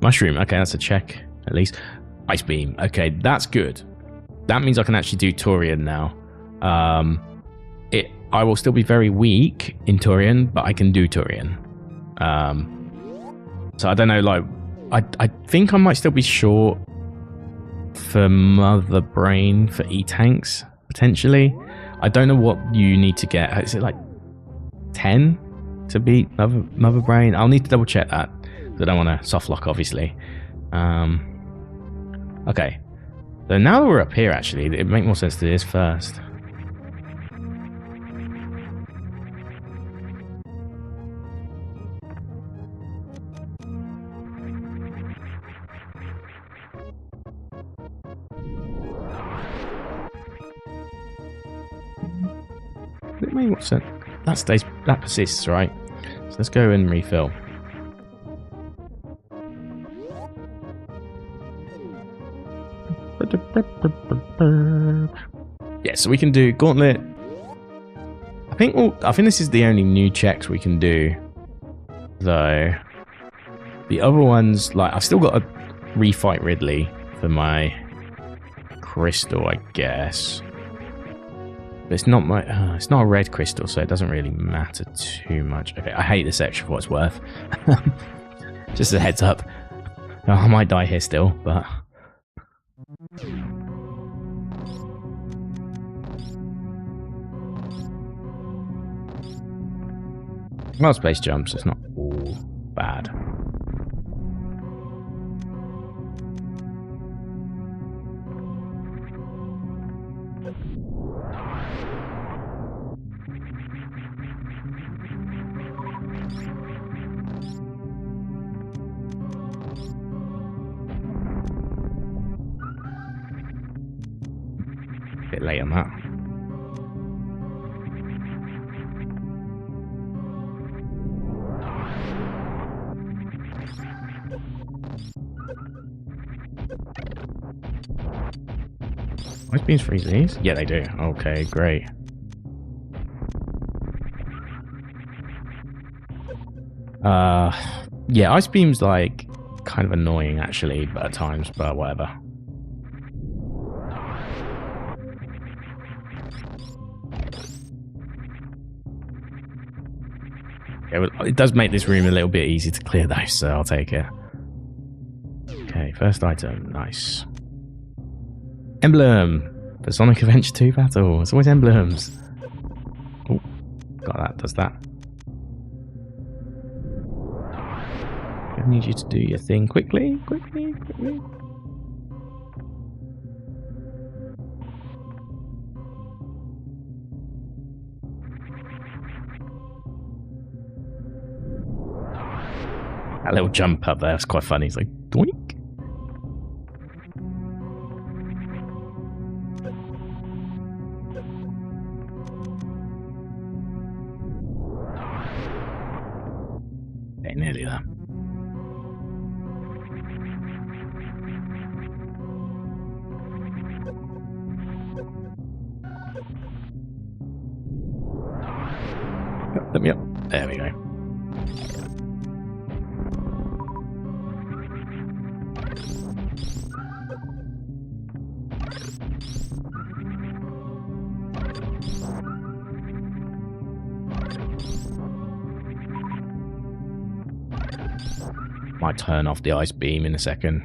Mushroom. Okay, that's a check, at least. Ice beam. Okay, that's good. That means I can actually do Torian now. I will still be very weak in Torian, but I can do Torian. So I don't know, like, I think I might still be short for Mother Brain for E-Tanks, potentially. I don't know what you need to get. Is it like 10 to beat Mother Brain? I'll need to double check that. I don't want to soft lock, obviously. Okay. So now that we're up here, actually, it would make more sense to do this first. It may more sense. That persists, right? So let's go and refill. Yeah, so we can do Gauntlet. I think this is the only new checks we can do, though. The other ones, like, I've still got to refight Ridley for my crystal, I guess. But it's not it's not a red crystal, so it doesn't really matter too much. Okay, I hate this extra for what it's worth. Just a heads up. I might die here still, but well, space jumps, it's not all bad. Bit late on that. Ice beams freeze these? Yeah, they do. Okay, great. Yeah, ice beams like kind of annoying actually, but at times, but whatever. Yeah, it does make this room a little bit easy to clear though, so I'll take it. Okay, first item, nice. Emblem for Sonic Adventure 2 battle. It's always emblems. Got that, does that. I need you to do your thing quickly. That little jump up there, that's quite funny. It's like, doink. Okay, nearly there. Let me up. There we go. Might turn off the ice beam in a second.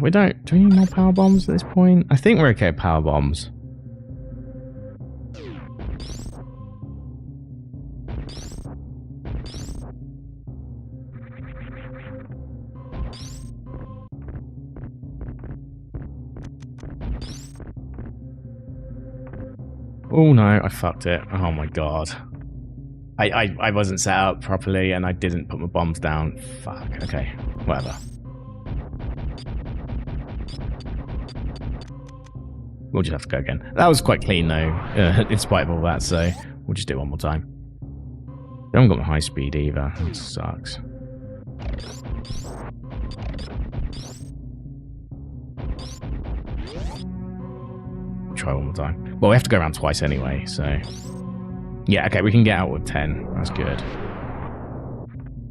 We don't. Do we need more power bombs at this point? I think we're okay with power bombs. Oh no, I fucked it. Oh my god. I wasn't set up properly and I didn't put my bombs down. Fuck. Okay. Whatever. We'll just have to go again. That was quite clean though, in spite of all that, so we'll just do it one more time. I haven't got my high speed either. That sucks. Try one more time. Well, we have to go around twice anyway, so... Yeah, okay, we can get out with 10. That's good.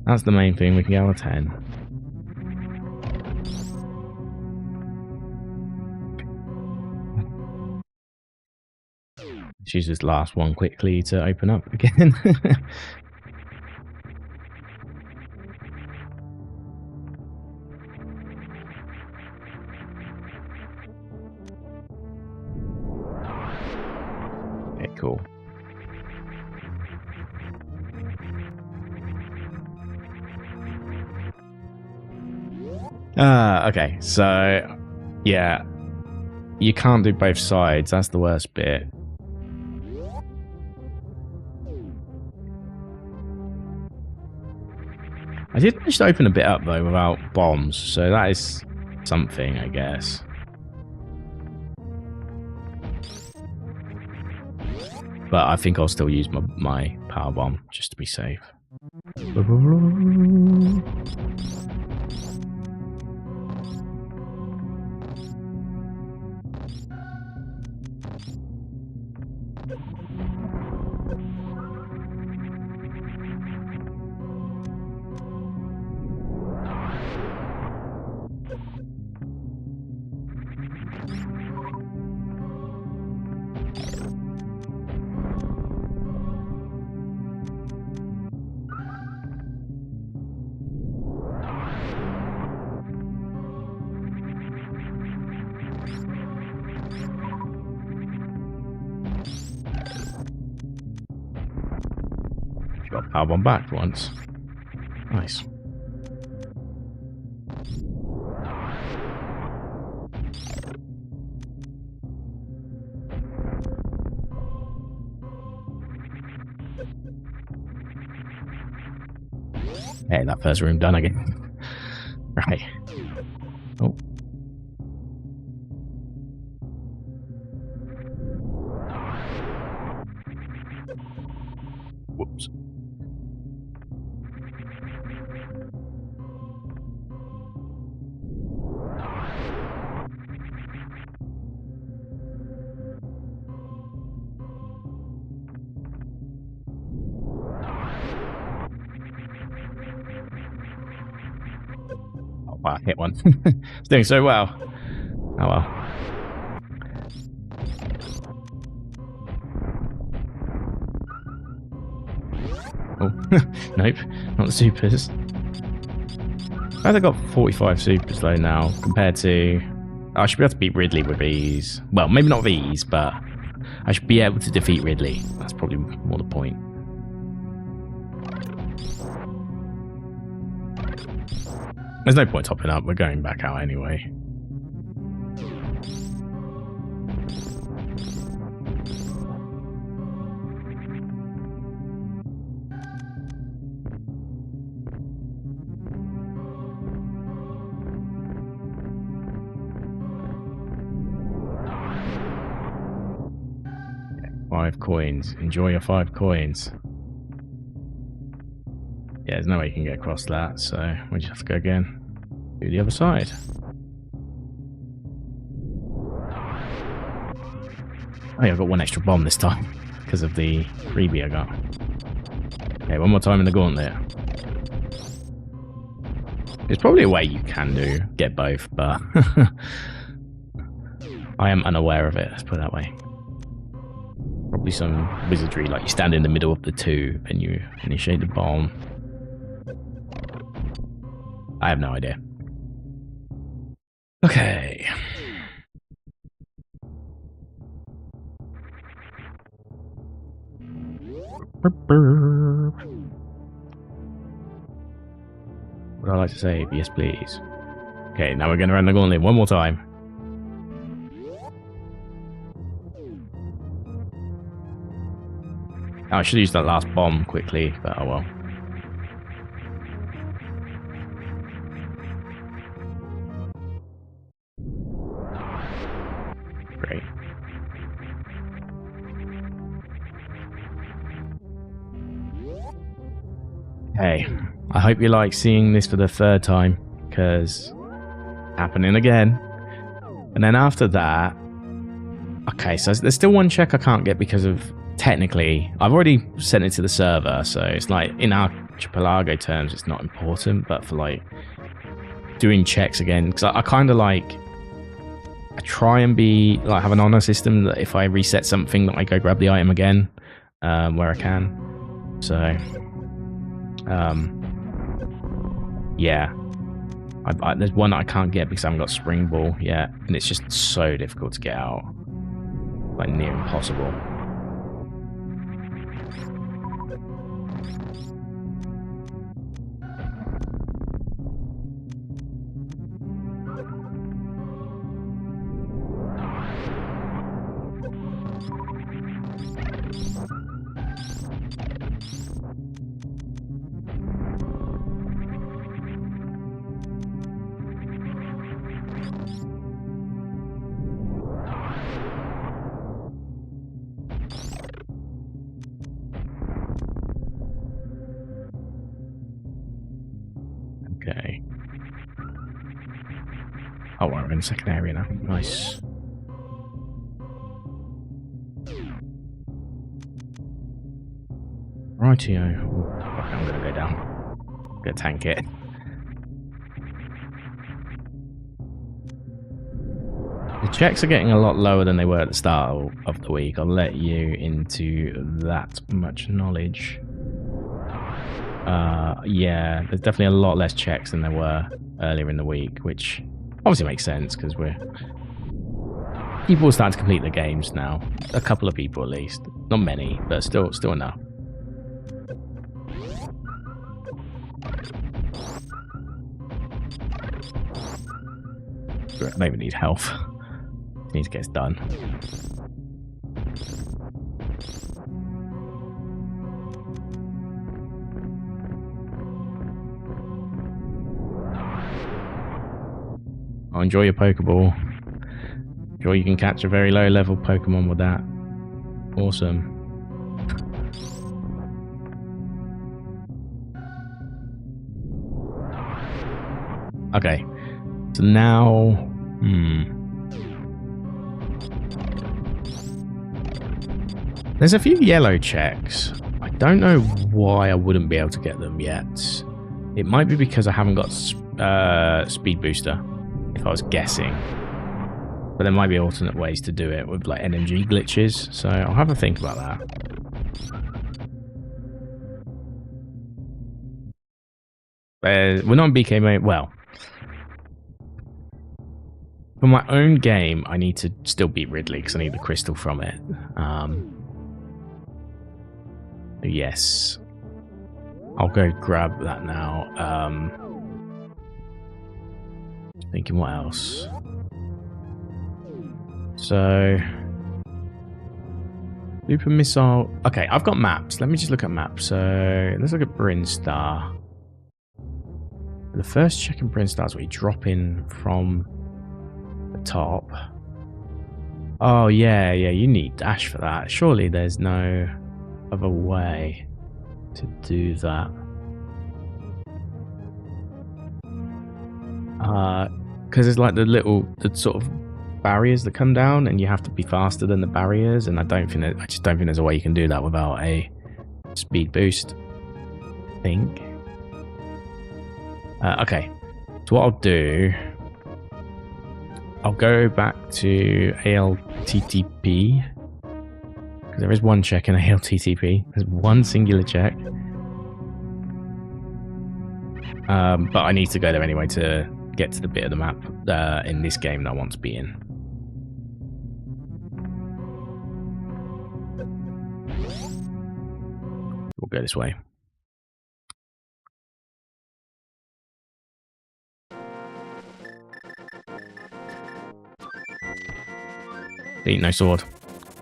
That's the main thing, we can get out with 10. Let's use this last one quickly to open up again. Okay, cool. Okay, so yeah, you can't do both sides. That's the worst bit. I did manage to open a bit up though without bombs, so that is something, I guess. But I think I'll still use my power bomb just to be safe. Got power bomb back once. Nice. Hey, that first room done again. Right. Oh. Whoops. Wow, I hit one. It's doing so well. Oh well. Oh, nope, not the supers. I think I got 45 supers though now, compared to... I should be able to beat Ridley with ease. Well, maybe not with ease, but I should be able to defeat Ridley. That's probably more the point. There's no point topping up, we're going back out anyway. Okay, 5 coins. Enjoy your 5 coins. Yeah, there's no way you can get across that, so we just have to go again. Do the other side. Oh yeah, I got 1 extra bomb this time because of the freebie I got. Okay, 1 more time in the gauntlet. There's probably a way you can get both, but I am unaware of it, let's put it that way. Probably some wizardry, like you stand in the middle of the 2 and you initiate the bomb. I have no idea. Okay. Would I like to save? Yes, please. Okay, now we're going to run the gauntlet 1 more time. Oh, I should use that last bomb quickly, but oh well. Great. Hey, I hope you like seeing this for the 3rd time, because happening again. And then after that, okay, so there's still 1 check I can't get because of, technically, I've already sent it to the server, so it's like, in Archipelago terms, it's not important, but for like, doing checks again, because I kind of like, I try and be, like, have an honor system that if I reset something that I go grab the item again, where I can. So, yeah. There's 1 that I can't get because I haven't got Spring Ball yet, and it's just so difficult to get out. Like, near impossible. Okay. Oh, we're in the 2nd area now. Nice. Rightio. Oh, I'm gonna go down. Gonna tank it. The checks are getting a lot lower than they were at the start of the week. I'll let you into that much knowledge. Yeah, there's definitely a lot less checks than there were earlier in the week, which obviously makes sense because people are starting to complete the games now. A couple of people at least, not many, but still enough. I don't even need health. Need to get this done. Oh, enjoy your Pokeball. Sure, you can catch a very low level Pokemon with that. Awesome. Okay. So now... There's a few yellow checks. I don't know why I wouldn't be able to get them yet. It might be because I haven't got Speed Booster, if I was guessing. But there might be alternate ways to do it with like NMG glitches, so I'll have a think about that. We're not in BK mode. Well, for my own game, I need to still beat Ridley because I need the crystal from it. Yes. I'll go grab that now. Thinking what else? So... Super Missile... Okay, I've got maps. Let me just look at maps. So, let's look at Brinstar. The first check in Brinstar is where you drop in from the top. Oh, yeah, you need dash for that. Surely there's no other way to do that. Because it's like the sort of barriers that come down, and you have to be faster than the barriers. And I just don't think there's a way you can do that without a speed boost. I think. Okay, so what I'll do, I'll go back to ALTTP because there is one check in ALTTP. There's one singular check. But I need to go there anyway to get to the bit of the map in this game that I want to be in. We'll go this way. No sword.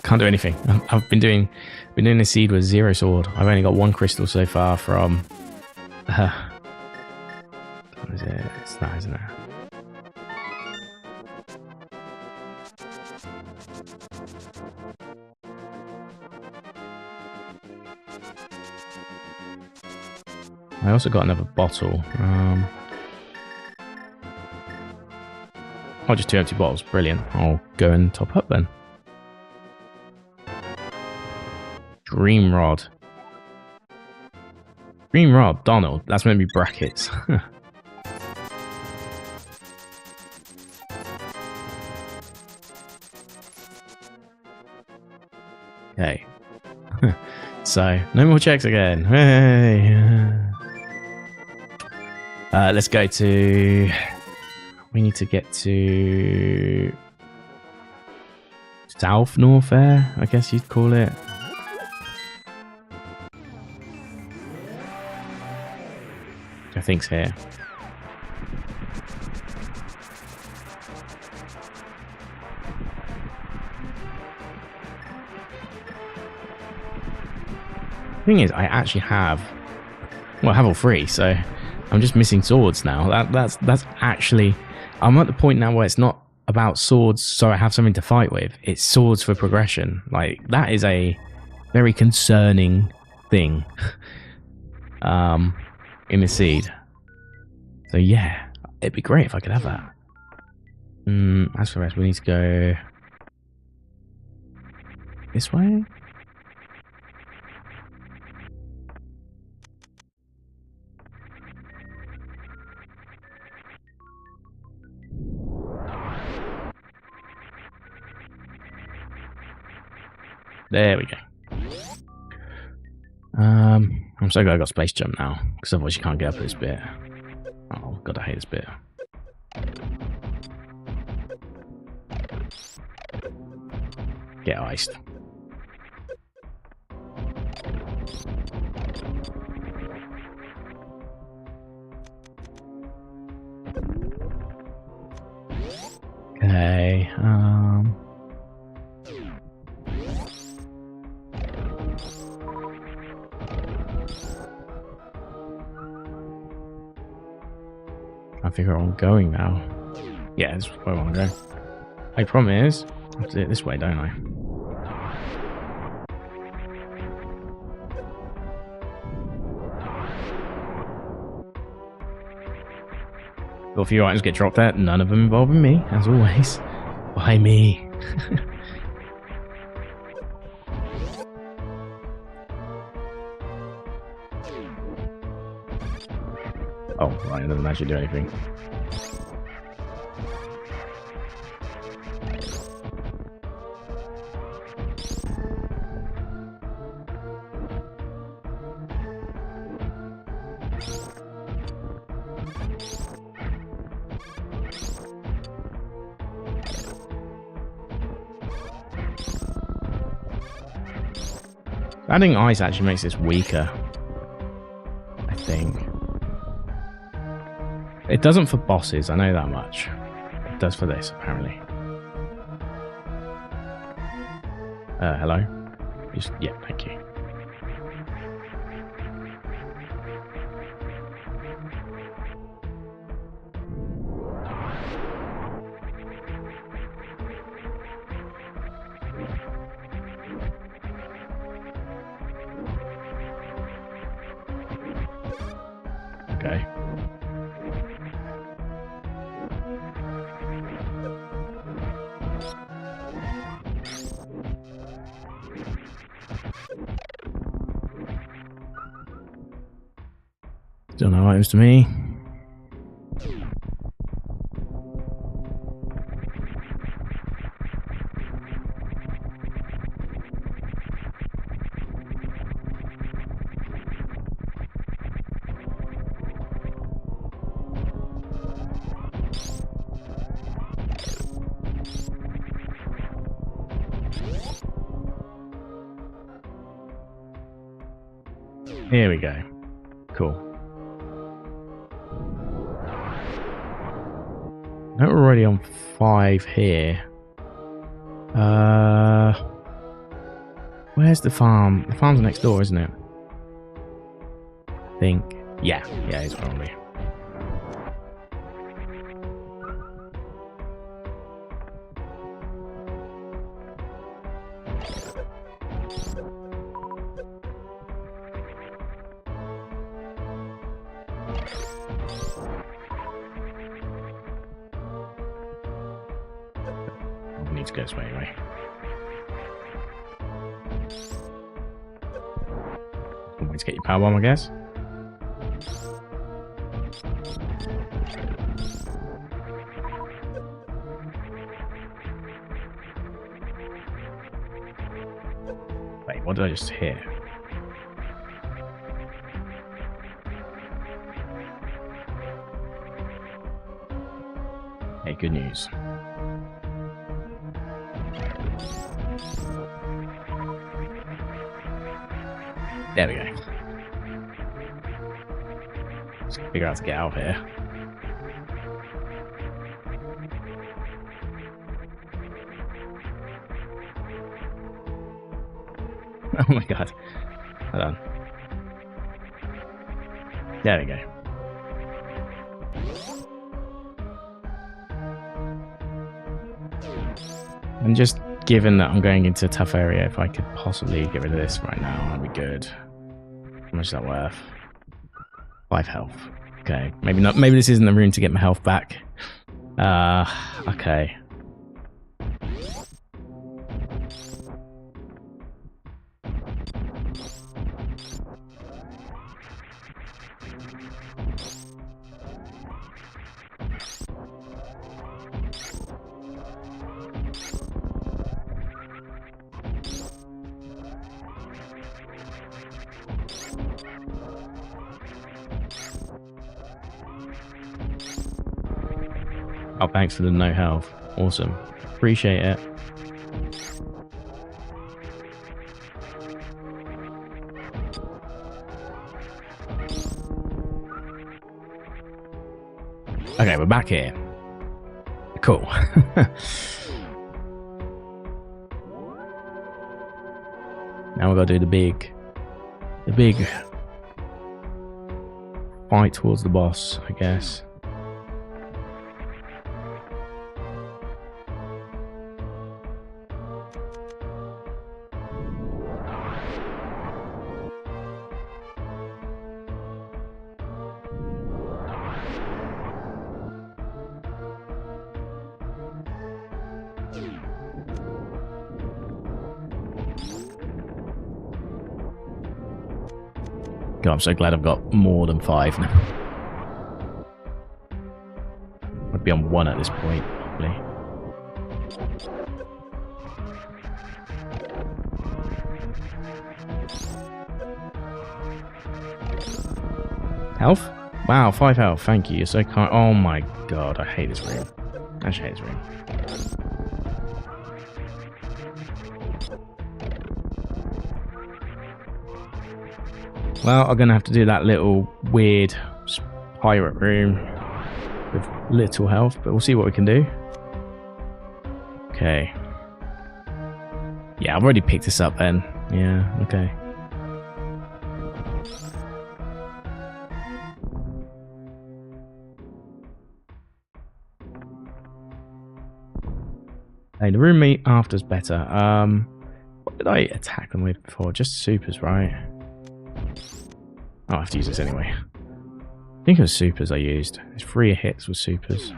Can't do anything. I've been doing a seed with 0 sword. I've only got 1 crystal so far from. What is it? It's that, isn't it? I also got another bottle. Oh, just 2 empty bottles. Brilliant. I'll go and top up then. Dream Rod. Dream Rod, Donald. That's meant to be brackets. Okay. So, no more checks again. Hey. Let's go to... We need to get to... South North Air, I guess you'd call it. I think's here. Thing is, I actually have... Well, I have all 3, so... I'm just missing swords now. That's actually... I'm at the point now where it's not about swords so I have something to fight with. It's swords for progression. Like, that is a very concerning thing. In the seed. So yeah, it'd be great if I could have that. As for the rest, we need to go... This way? There we go. I'm so glad I got space jump now, because otherwise you can't get up this bit. Oh god, I hate this bit. Get iced. Okay, I figure out where I'm going now. Yeah, this is where I want to go. The problem is, I have to do it this way, don't I? Got a few items get dropped out, none of them involving me, as always. Why me? Oh, right, it doesn't actually do anything. Adding ice actually makes this weaker, I think. It doesn't for bosses, I know that much. It does for this, apparently. Hello? Yeah, thank you. Okay. Don't know items to me. Here we go. Cool. Now we're already on 5 here. Where's the farm? The farm's next door, isn't it? I think. Yeah, it's probably. Need to go this way anyway. One way to get your power bomb, I guess. Wait, what did I just hear? Hey, good news. There we go. Just figure out how to get out of here. Oh my god. Hold on. There we go. And just given that I'm going into a tough area, if I could possibly get rid of this right now, that'd be good. How much is that worth? 5 health. Okay, maybe not. Maybe this isn't the room to get my health back. Okay. Oh, thanks for the no health. Awesome. Appreciate it. Okay, we're back here. Cool. Now we've got to do the big fight towards the boss, I guess. God, I'm so glad I've got more than 5 now. I'd be on 1 at this point, probably. Health? Wow, 5 health. Thank you. You're so kind. Oh my god, I hate this room. I actually hate this room. Well, I'm going to have to do that little weird pirate room with little health, but we'll see what we can do. Okay. Yeah, I've already picked this up then. Yeah, okay. Hey, the room after's better. What did I attack them with before? Just supers, right? Oh, I have to use this anyway. I think it was supers I used. It's 3 hits with supers.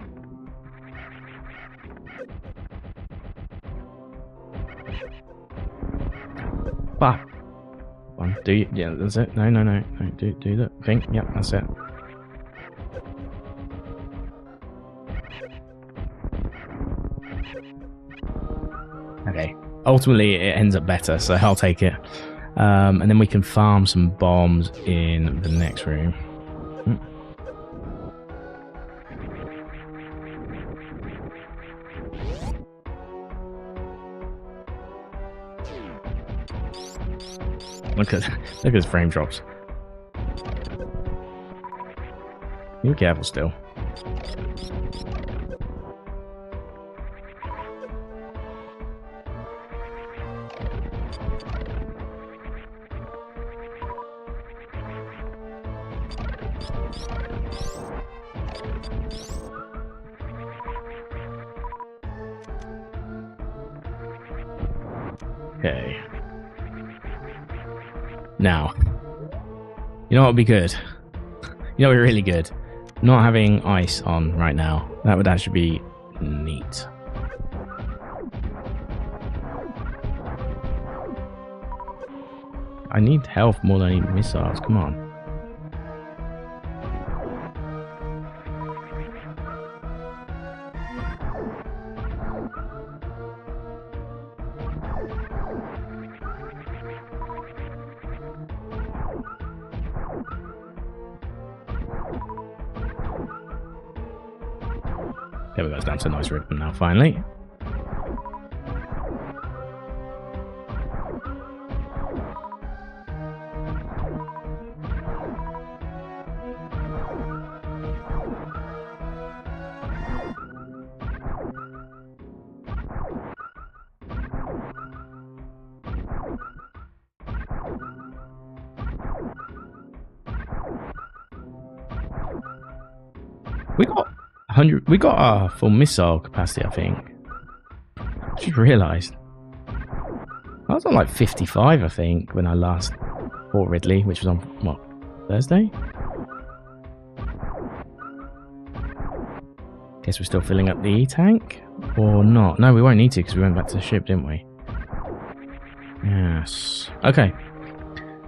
Bah. One, do you? Yeah, that's it. No. Do the thing. Yep, that's it. Okay. Ultimately, it ends up better, so I'll take it. And then we can farm some bombs in the next room. Look at his frame drops. Be careful still. Okay. Now, you know what would be good? You know what would be really good? Not having ice on right now. That would actually be neat. I need health more than I need missiles. Come on. There we go, it's down to a nice rhythm now, finally. We got our full missile capacity, I think. Just realised. I was on like 55, I think, when I last fought Ridley, which was on, what, Thursday? Guess we're still filling up the E-tank? Or not? No, we won't need to because we went back to the ship, didn't we? Yes. Okay.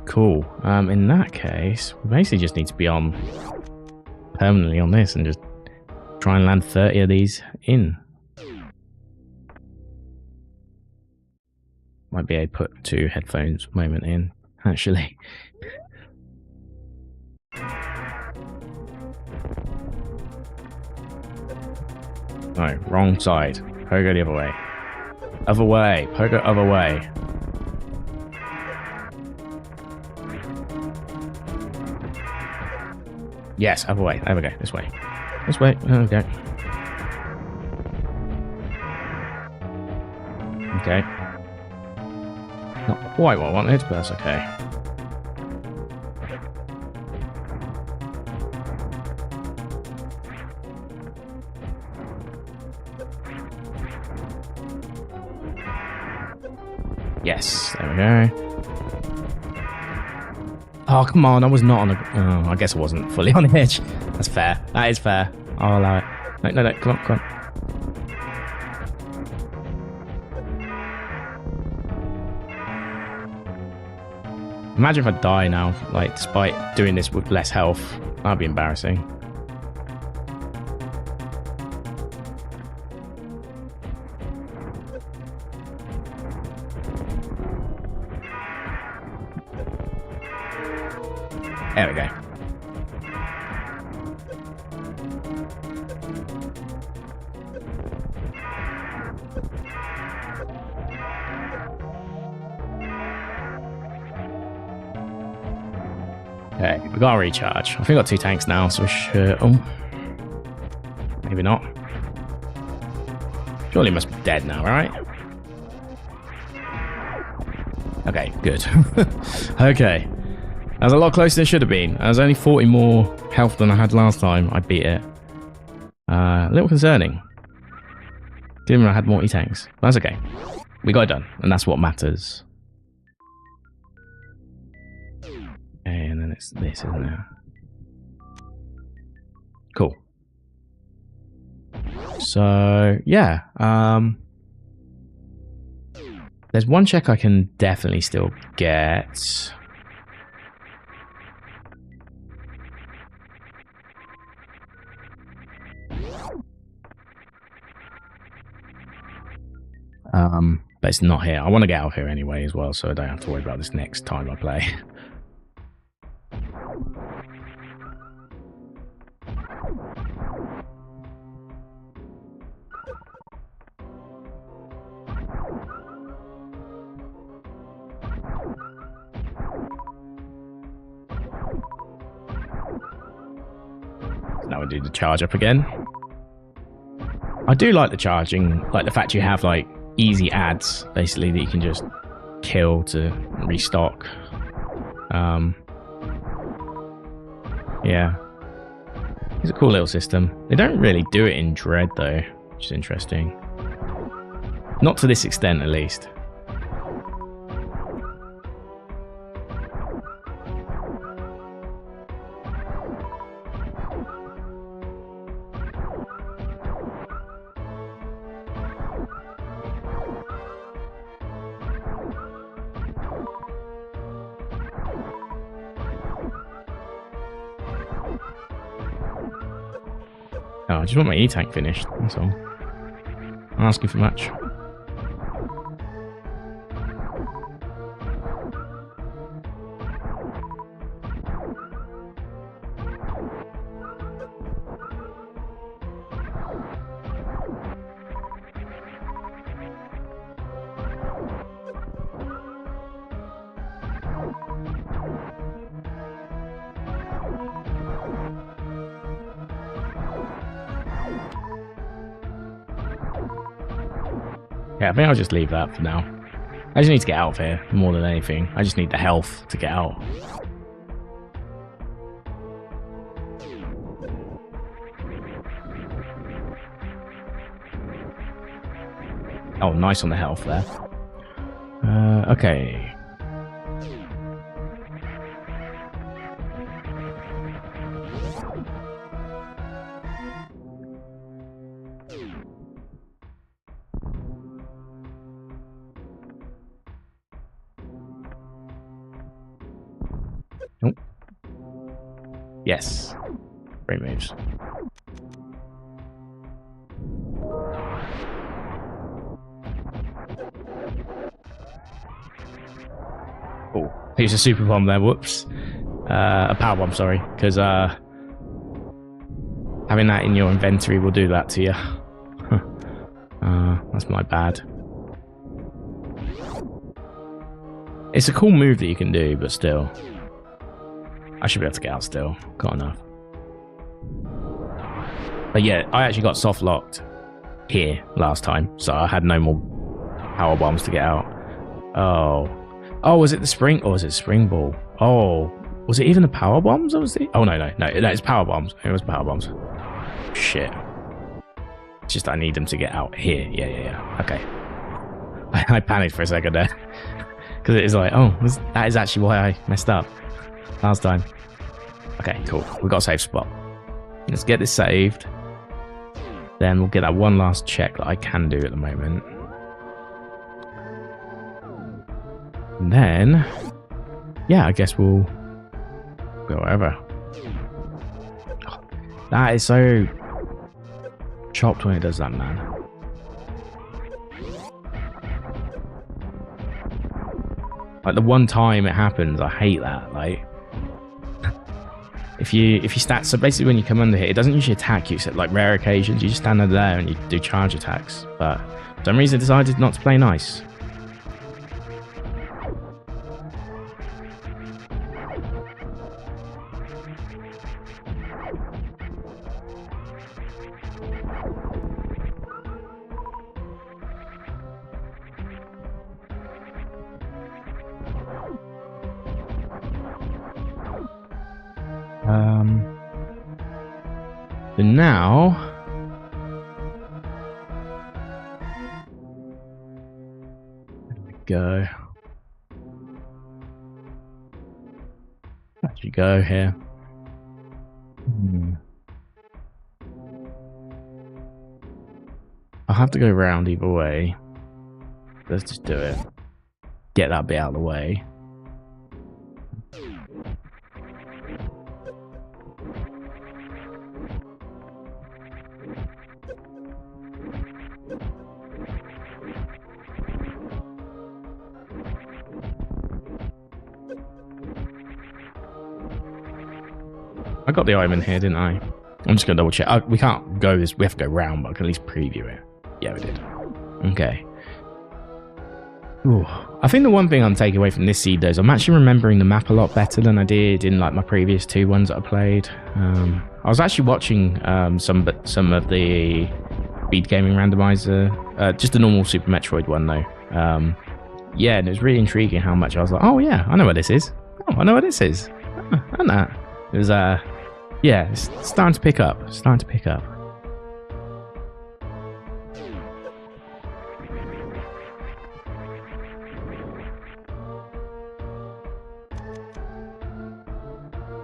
Cool. In that case, we basically just need to be on permanently on this and just try and land 30 of these in. Might be able to put 2 headphones moment in, actually. No, wrong side. Pogo the other way. Other way. Pogo other way. Yes, other way. There we go. This way. This way. Okay. Okay. Not quite what I wanted, but that's okay. Yes, there we go. Oh, come on, I was not on the... Oh, I guess I wasn't fully on the edge. That's fair. That is fair. I'll allow it. No, come on. Imagine if I die now, like, despite doing this with less health. That'd be embarrassing. There we go. Okay, we got a recharge. I think we got 2 tanks now, so we should... Oh. Maybe not. Surely he must be dead now, right? Okay, good. Okay. That was a lot closer than it should have been. I was only 40 more health than I had last time. I beat it. A little concerning. Didn't I had more E-tanks. That's okay. We got it done, and that's what matters. Okay, and then it's this, isn't it? Cool. So, yeah. There's one check I can definitely still get. But it's not here. I want to get out of here anyway as well, so I don't have to worry about this next time I play. Now we do the charge up again. I do like the charging, like the fact you have like easy ads basically that you can just kill to restock. Yeah, it's a cool little system. They don't really do it in Dread though, which is interesting. Not to this extent, at least. Oh, I just want my E-tank finished, that's all. I'm asking for much. Yeah, I think I'll just leave that for now. I just need to get out of here more than anything. I just need the health to get out. Oh, nice on the health there. Okay. Nope. Yes. Great moves. Oh, use a super bomb there. Whoops. A power bomb, sorry. Because having that in your inventory will do that to you. That's my bad. It's a cool move that you can do, but still. I should be able to get out still. Got enough. But yeah, I actually got soft locked here last time, so I had no more power bombs to get out. Oh. Oh, was it the spring? Or was it spring ball? Oh. Was it even the power bombs? Or was it? Oh, no, it's power bombs. It was power bombs. Shit. It's just I need them to get out here. Yeah. Okay. I panicked for a second there. Because it is like, oh, that is actually why I messed up last time. Okay, cool. We've got a safe spot. Let's get this saved. Then we'll get that one last check that I can do at the moment. And then, yeah, I guess we'll go wherever. Oh, that is so chopped when it does that, man. Like the one time it happens, I hate that. Like, if you stat, so basically when you come under here, it doesn't usually attack you except like rare occasions. You just stand under there and you do charge attacks. But for some reason, I decided not to play nice. So now, there we go. Actually, go here. I'll have to go round either way. Let's just do it. Get that bit out of the way. I got the item in here, didn't I? I'm just going to double check. We can't go this. We have to go round, but I can at least preview it. Yeah, we did. Okay. Ooh. I think the one thing I'm taking away from this seed, though, is I'm actually remembering the map a lot better than I did in like my previous 2 ones that I played. I was actually watching some of the speed gaming randomizer, just the normal Super Metroid one, though. Yeah, and it was really intriguing how much I was like, oh yeah, I know where this is. Oh, I know where this is. Oh, and that. It was yeah, it's starting to pick up. Starting to pick up.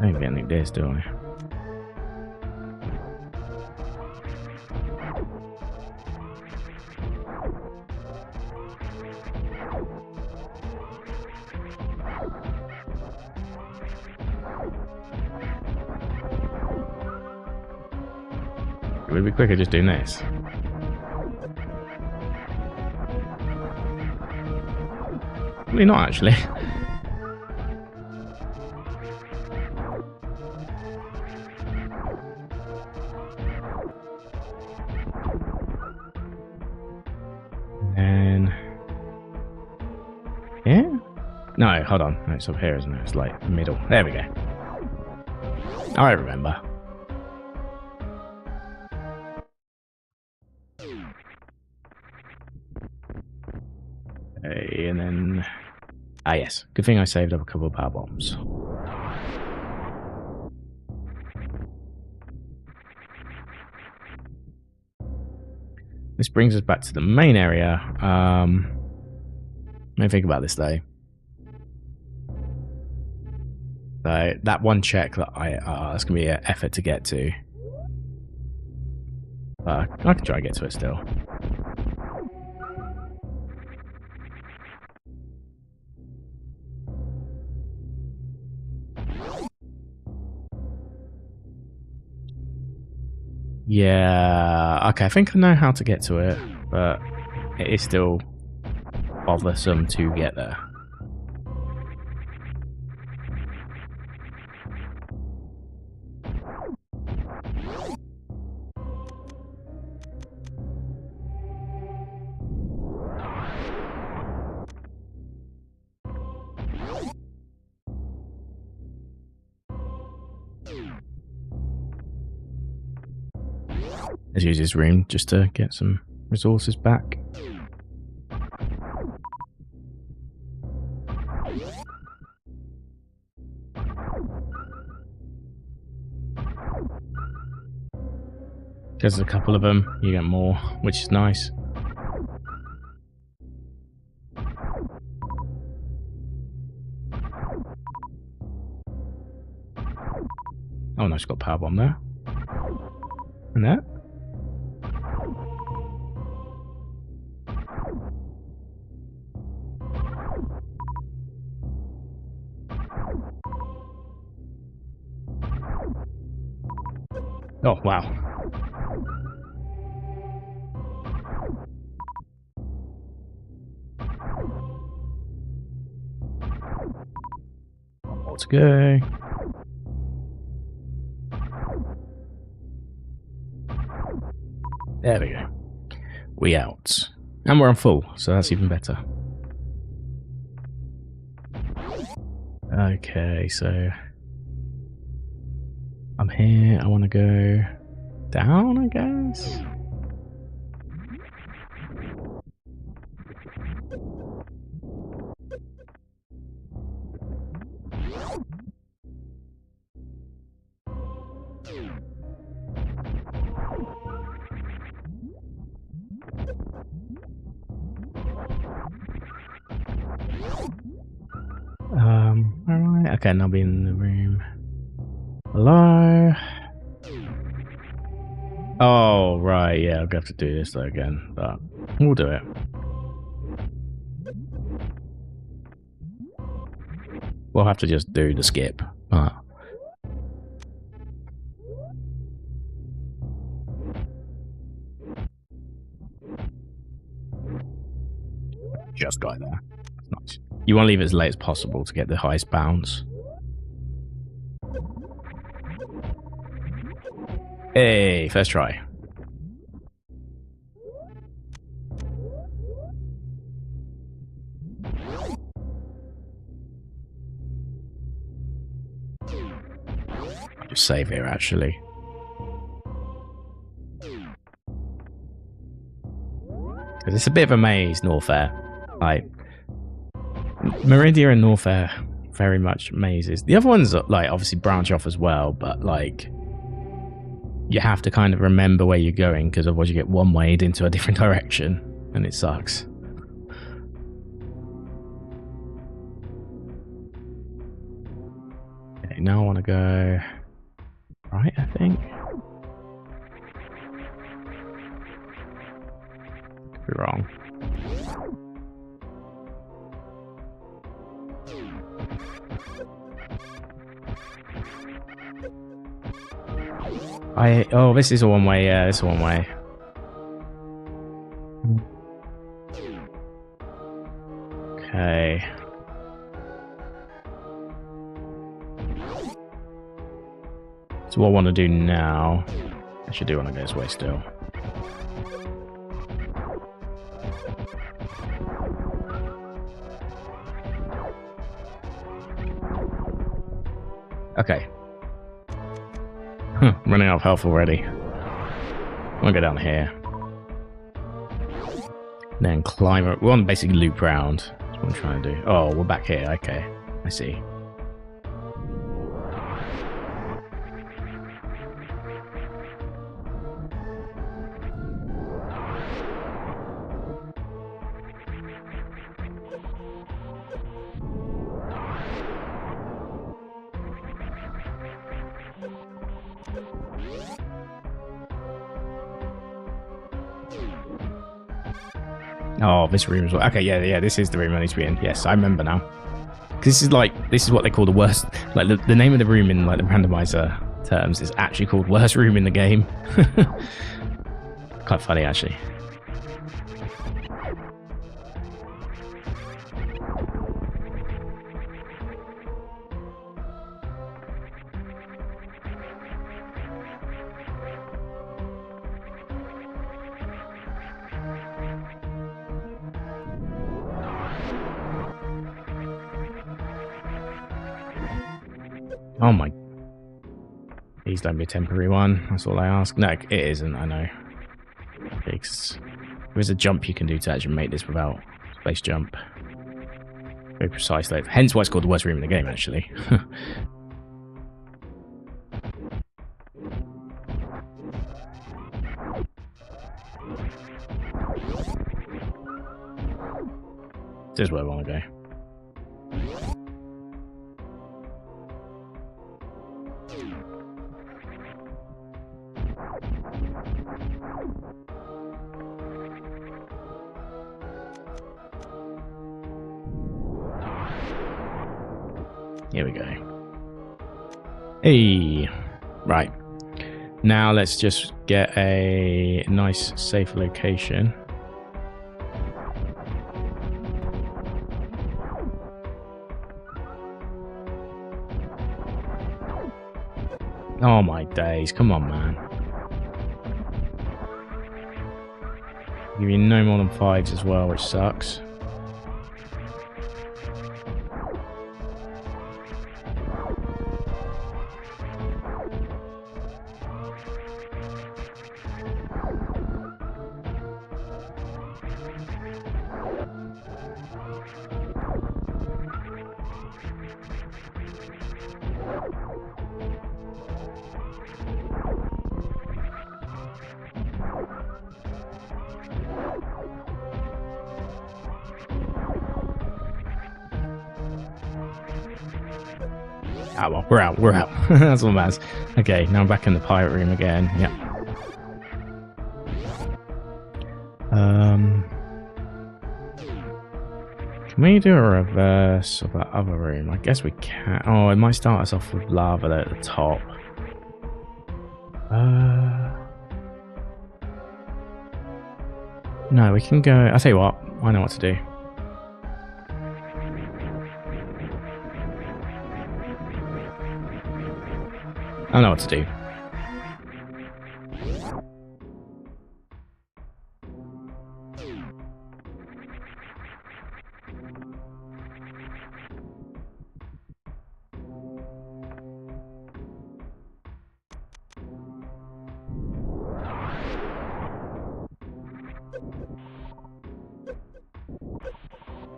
I don't get anything this, do I? It would be quicker just doing this. Probably not, actually. And yeah? No, hold on. No, it's up here, isn't it? It's like middle. There we go. I remember. And then... Ah, yes. Good thing I saved up a couple of power bombs. This brings us back to the main area. Let me think about this, though. So, that one check that that's going to be an effort to get to. I can try to get to it still. Yeah, okay, I think I know how to get to it, but it is still bothersome to get there. Let's use this room just to get some resources back. Because there's a couple of them, you get more, which is nice. Oh no, it's got a power bomb there. And that. Oh, wow. One more to go. There we go. We out. And we're on full, so that's even better. Okay, so... I'm here, I want to go down, I guess? Where am I? Okay, now be in the room. Hello? Oh, right, yeah, I'll have to do this though again, but we'll do it. We'll have to just do the skip. Just got there. Nice. You want to leave it as late as possible to get the highest bounce. Hey, first try. I'll just save here, actually. Because it's a bit of a maze, Norfair. Like, Meridia and Norfair, very much mazes. The other ones, like, obviously branch off as well, but, like, you have to kind of remember where you're going, because otherwise you get one-wayed into a different direction, and it sucks. Okay, now I want to go right, I think. Could be wrong. Oh, this is a one-way, yeah, this is a one-way. Okay. So what I want to do now, I should do want to go this way still. Okay. Running out of health already. I'm gonna go down here. Then climb up. We want to basically loop round. That's what I'm trying to do. Oh, we're back here. Okay. I see. Oh, this room as well. Okay, yeah, this is the room I need to be in. Yes, I remember now. This is what they call the worst. Like the name of the room in like the randomizer terms is actually called worst room in the game. Quite funny, actually. Oh my. Please don't be a temporary one. That's all I ask. No, it isn't, I know. There's a jump you can do to actually make this without space jump. Very precise, though. Hence why it's called the worst room in the game, actually. This is where I want to go. Here we go. Hey, right. Now let's just get a nice safe location. Oh my days, come on, man. Give you no more than 5s as well, which sucks. Ah, well, we're out. We're out. That's all that matters. Okay, now I'm back in the pirate room again. Yep. Can we do a reverse of that other room? I guess we can. Oh, it might start us off with lava at the top. No, we can go. I'll tell you what. I know what to do. I know what to do.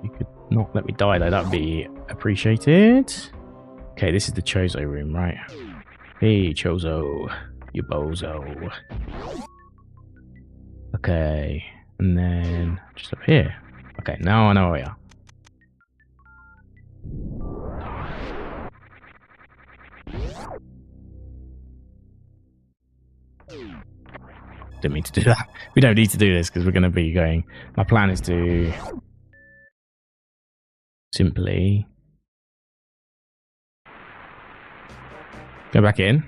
You could not let me die though. That would be appreciated. Okay, this is the Chozo room, right? Hey, Chozo. You bozo. Okay. And then just up here. Okay, now I know where we are. Didn't mean to do that. We don't need to do this because we're going to be going. My plan is to simply go back in.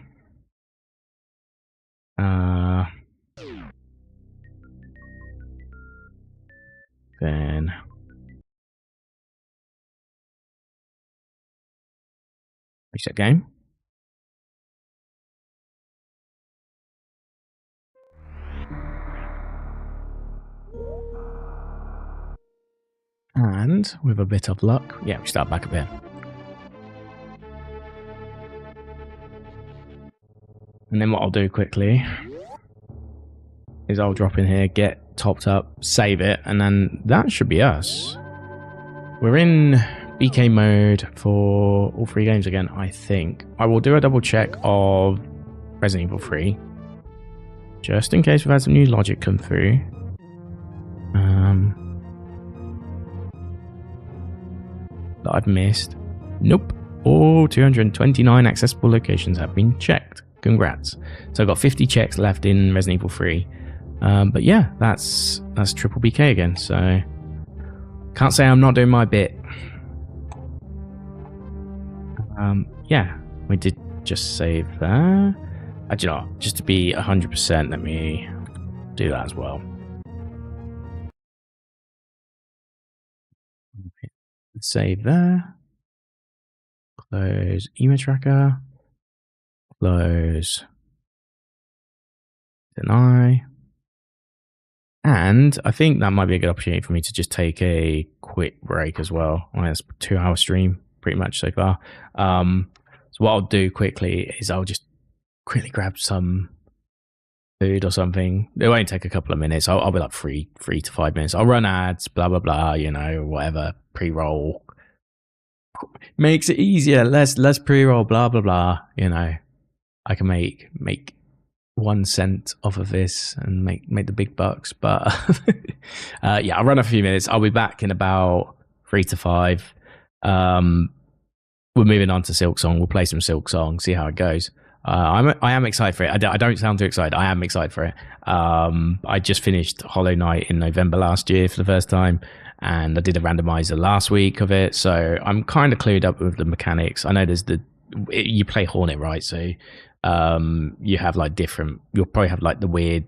Then reset game. And with a bit of luck, yeah, we start back up here. And then what I'll do quickly is I'll drop in here, get topped up, save it, and then that should be us. We're in BK mode for all 3 games again, I think. I will do a double check of Resident Evil 3, just in case we've had some new logic come through. That I've missed. Nope. All 229 accessible locations have been checked. Congrats. So I've got 50 checks left in Resident Evil 3. But yeah, that's triple BK again, so can't say I'm not doing my bit. Yeah, we did just save that. You know, just to be 100%, let me do that as well. Save there. Close email tracker. Close. Deny. And I think that might be a good opportunity for me to just take a quick break as well. It's a 2-hour stream pretty much so far. So what I'll do quickly is I'll just quickly grab some food or something. It won't take a couple of minutes. I'll be like 3 to 5 minutes. I'll run ads, blah, blah, blah, you know, whatever, pre-roll. Makes it easier. Let's pre-roll, blah, blah, blah, you know. I can make 1 cent off of this and make the big bucks, but yeah, I'll run a few minutes. I'll be back in about 3 to 5. We're moving on to Silksong. We'll play some Silksong, see how it goes. I am excited for it. I don't sound too excited. I am excited for it. I just finished Hollow Knight in November last year for the first time, and I did a randomizer last week of it, so I'm kind of clued up with the mechanics. I know there's you play Hornet, right? So you have like you'll probably have like the weird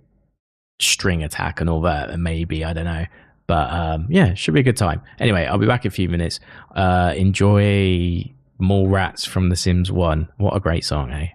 string attack and all that, and maybe, I don't know, but yeah, it should be a good time. Anyway, I'll be back in a few minutes. Enjoy Mall Rats from The Sims 1. What a great song, eh?